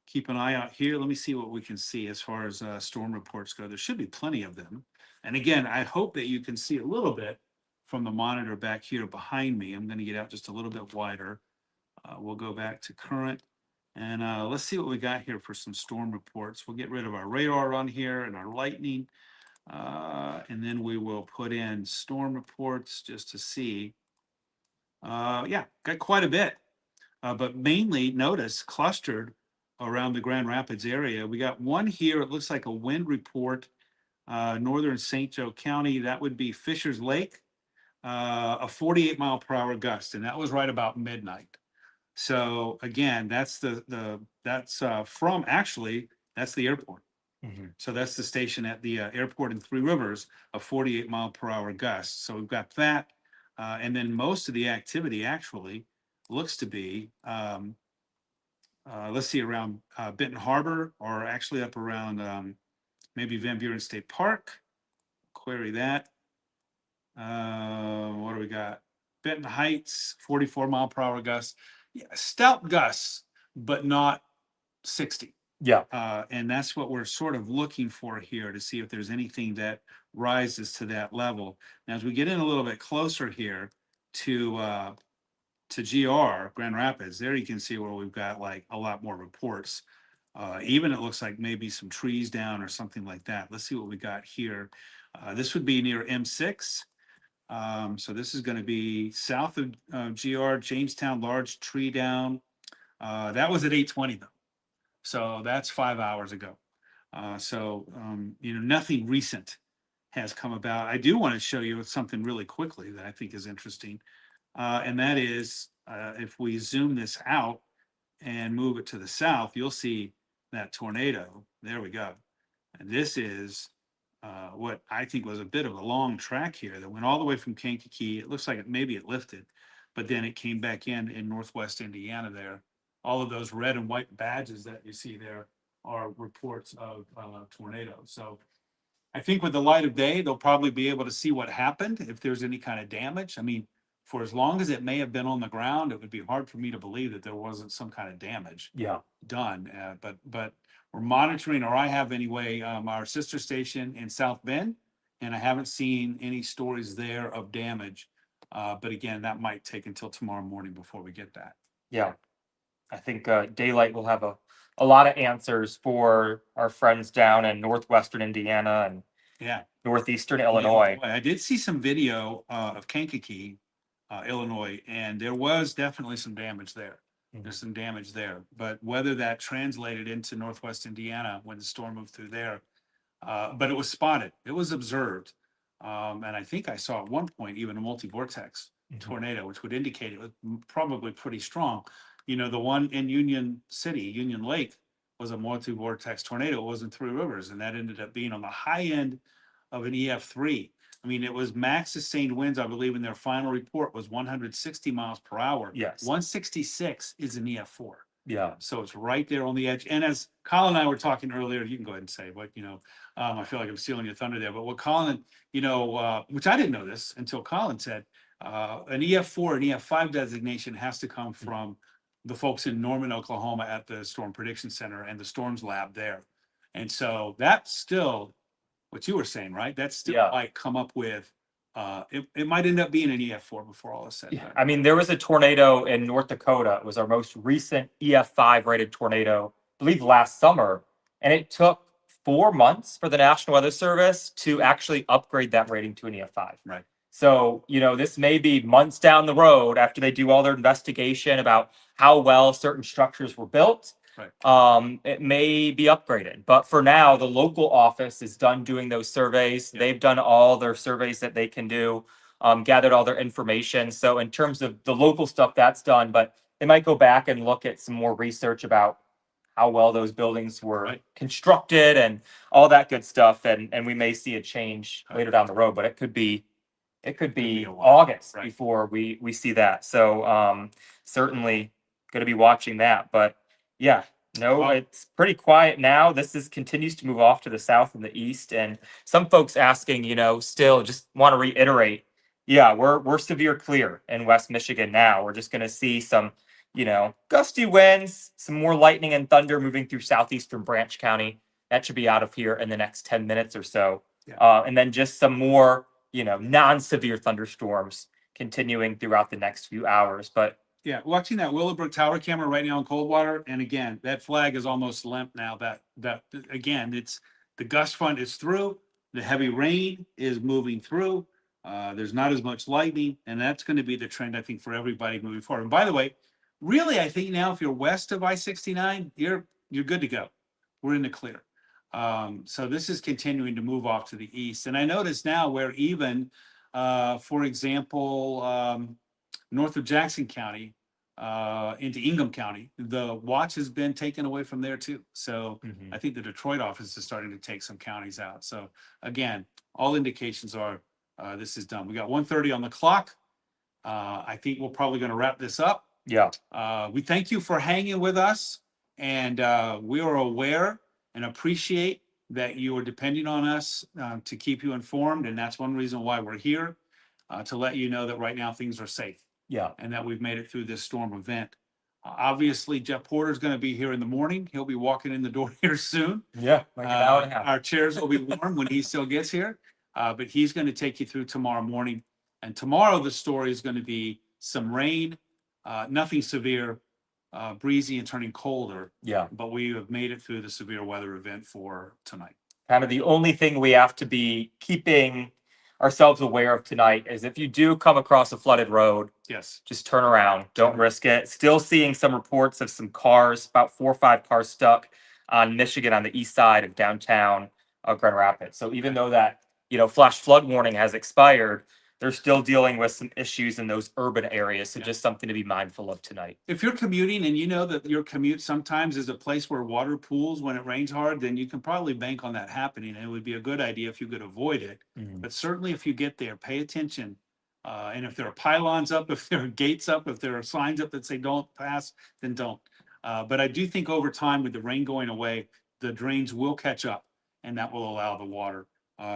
A: keep an eye out here, let me see what we can see as far as storm reports go. There should be plenty of them. And again, I hope that you can see a little bit from the monitor back here behind me. I'm going to get out just a little bit wider. We'll go back to current. And let's see what we got here for some storm reports. We'll get rid of our radar on here and our lightning. And then we will put in storm reports just to see. Yeah, got quite a bit. But mainly, notice, clustered around the Grand Rapids area. We got one here. It looks like a wind report, northern St. Joe County. That would be Fisher's Lake, a 48-mile-per-hour gust. And that was right about midnight. So again, that's that's the airport.
B: Mm-hmm.
A: So that's the station at the airport in Three Rivers, a 48-mile-per-hour gust. So we've got that. And then most of the activity actually looks to be, let's see, around Benton Harbor, or actually up around maybe Van Buren State Park. Query that. What do we got? Benton Heights, 44-mile-per-hour gusts. Yeah, stout gusts, but not 60.
B: Yeah.
A: And that's what we're sort of looking for here to see if there's anything that rises to that level. Now, as we get in a little bit closer here to GR, Grand Rapids, there you can see where we've got like a lot more reports. Even it looks like maybe some trees down or something like that. Let's see what we got here. This would be near M6. So this is going to be south of GR, Jamestown, large tree down. That was at 8:20 though. So that's 5 hours ago. Nothing recent has come about. I do want to show you something really quickly that I think is interesting. And that is, if we zoom this out and move it to the south, you'll see that tornado. There we go. And this is what I think was a bit of a long track here that went all the way from Kankakee. It looks like maybe it lifted, but then it came back in northwest Indiana there. All of those red and white badges that you see there are reports of tornadoes. So I think with the light of day, they'll probably be able to see what happened if there's any kind of damage. I mean, for as long as it may have been on the ground, it would be hard for me to believe that there wasn't some kind of damage
B: Yeah.
A: done. But we're monitoring, or I have anyway, our sister station in South Bend, and I haven't seen any stories there of damage. But again, that might take until tomorrow morning before we get that.
B: Yeah. I think daylight will have a lot of answers for our friends down in northwestern Indiana and
A: Yeah.
B: northeastern
A: Yeah,
B: Illinois.
A: I did see some video of Kankakee, Illinois, and there was definitely some damage there. There's some damage there, but whether that translated into northwest Indiana when the storm moved through there, but it was spotted, it was observed. And I think I saw at one point even a multi-vortex tornado, which would indicate it was probably pretty strong. You know, the one in Union City, Union Lake, was a multi-vortex tornado. It was in Three Rivers, and that ended up being on the high end of an EF3. I mean, it was max sustained winds, I believe, in their final report was 160 miles per hour.
B: Yes.
A: 166 is an EF4.
B: Yeah.
A: So it's right there on the edge. And as Colin and I were talking earlier, you can go ahead and say what, I feel like I'm stealing your thunder there, but what Colin, which I didn't know this until Colin said, an EF4 and EF5 designation has to come from the folks in Norman, Oklahoma at the Storm Prediction Center and the Storms Lab there. And so that's still what you were saying, right? That still
B: Yeah.
A: might come up with, it might end up being an EF4 before all is said and
B: Yeah.
A: done.
B: I mean, there was a tornado in North Dakota. It was our most recent EF5 rated tornado, I believe last summer. And it took 4 months for the National Weather Service to actually upgrade that rating to an EF5.
A: Right.
B: So, this may be months down the road after they do all their investigation about how well certain structures were built.
A: Right.
B: It may be upgraded. But for now, the local office is done doing those surveys.
A: Yeah.
B: They've done all their surveys that they can do, gathered all their information. So in terms of the local stuff, that's done. But they might go back and look at some more research about how well those buildings were
A: Right.
B: constructed and all that good stuff. And we may see a change
A: Right.
B: later down the road, but it could be
A: be a while.
B: August
A: Right.
B: before we see that. So certainly going to be watching that. But yeah, no,
A: Well-
B: it's pretty quiet now. This continues to move off to the south and the east. And some folks asking, still just want to reiterate, yeah, we're severe clear in West Michigan now. We're just going to see some, gusty winds, some more lightning and thunder moving through southeastern Branch County. That should be out of here in the next 10 minutes or so.
A: Yeah.
B: And then just some more, non-severe thunderstorms continuing throughout the next few hours. But
A: Yeah, watching that Willowbrook Tower camera right now in Coldwater, and again, that flag is almost limp now. That again, it's the gust front is through, the heavy rain is moving through. There's not as much lightning, and that's going to be the trend, I think, for everybody moving forward. And by the way, really, I think now if you're west of I-69, you're good to go. We're in the clear. So this is continuing to move off to the east, and I notice now where even, for example, north of Jackson County, into Ingham County, the watch has been taken away from there too. So I think the Detroit office is starting to take some counties out. So again, all indications are this is done. We got 1:30 on the clock. I think we're probably going to wrap this up.
B: yeah,
A: We thank you for hanging with us, and we are aware and appreciate that you are depending on us to keep you informed, and that's one reason why we're here, to let you know that right now things are safe
B: yeah,
A: and that we've made it through this storm event. Obviously, Jeff Porter's going to be here in the morning. He'll be walking in the door here soon.
B: yeah, like an hour and a half.
A: Our chairs will be warm when he still gets here, but he's going to take you through tomorrow morning. And tomorrow, the story is going to be some rain, nothing severe, breezy and turning colder,
B: Yeah,
A: but we have made it through the severe weather event for tonight.
B: kind of the only thing we have to be keeping ourselves aware of tonight is if you do come across a flooded road,
A: Yes.
B: just turn around. Don't risk it. Still seeing some reports of some cars, about 4 or 5 cars stuck on Michigan on the east side of downtown Grand Rapids. So even though that, flash flood warning has expired, they're still dealing with some issues in those urban areas. So
A: Yeah.
B: just something to be mindful of tonight.
A: If you're commuting and you know that your commute sometimes is a place where water pools when it rains hard, then you can probably bank on that happening. And it would be a good idea if you could avoid it. But certainly if you get there, pay attention. And if there are pylons up, if there are gates up, if there are signs up that say don't pass, then don't. But I do think over time with the rain going away, the drains will catch up and that will allow the water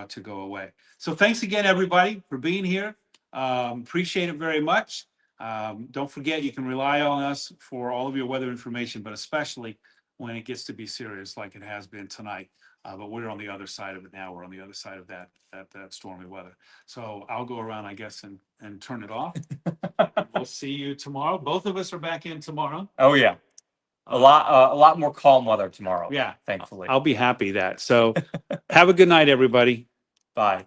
A: to go away. So thanks again, everybody, for being here. Appreciate it very much. Don't forget, you can rely on us for all of your weather information, but especially when it gets to be serious like it has been tonight. But we're on the other side of it now. We're on the other side of that stormy weather. So I'll go around, I guess, and turn it off. We'll see you tomorrow. Both of us are back in tomorrow.
B: Oh yeah. A lot more calm weather tomorrow.
A: Yeah.
B: Thankfully.
A: I'll be happy that. So have a good night, everybody.
B: Bye.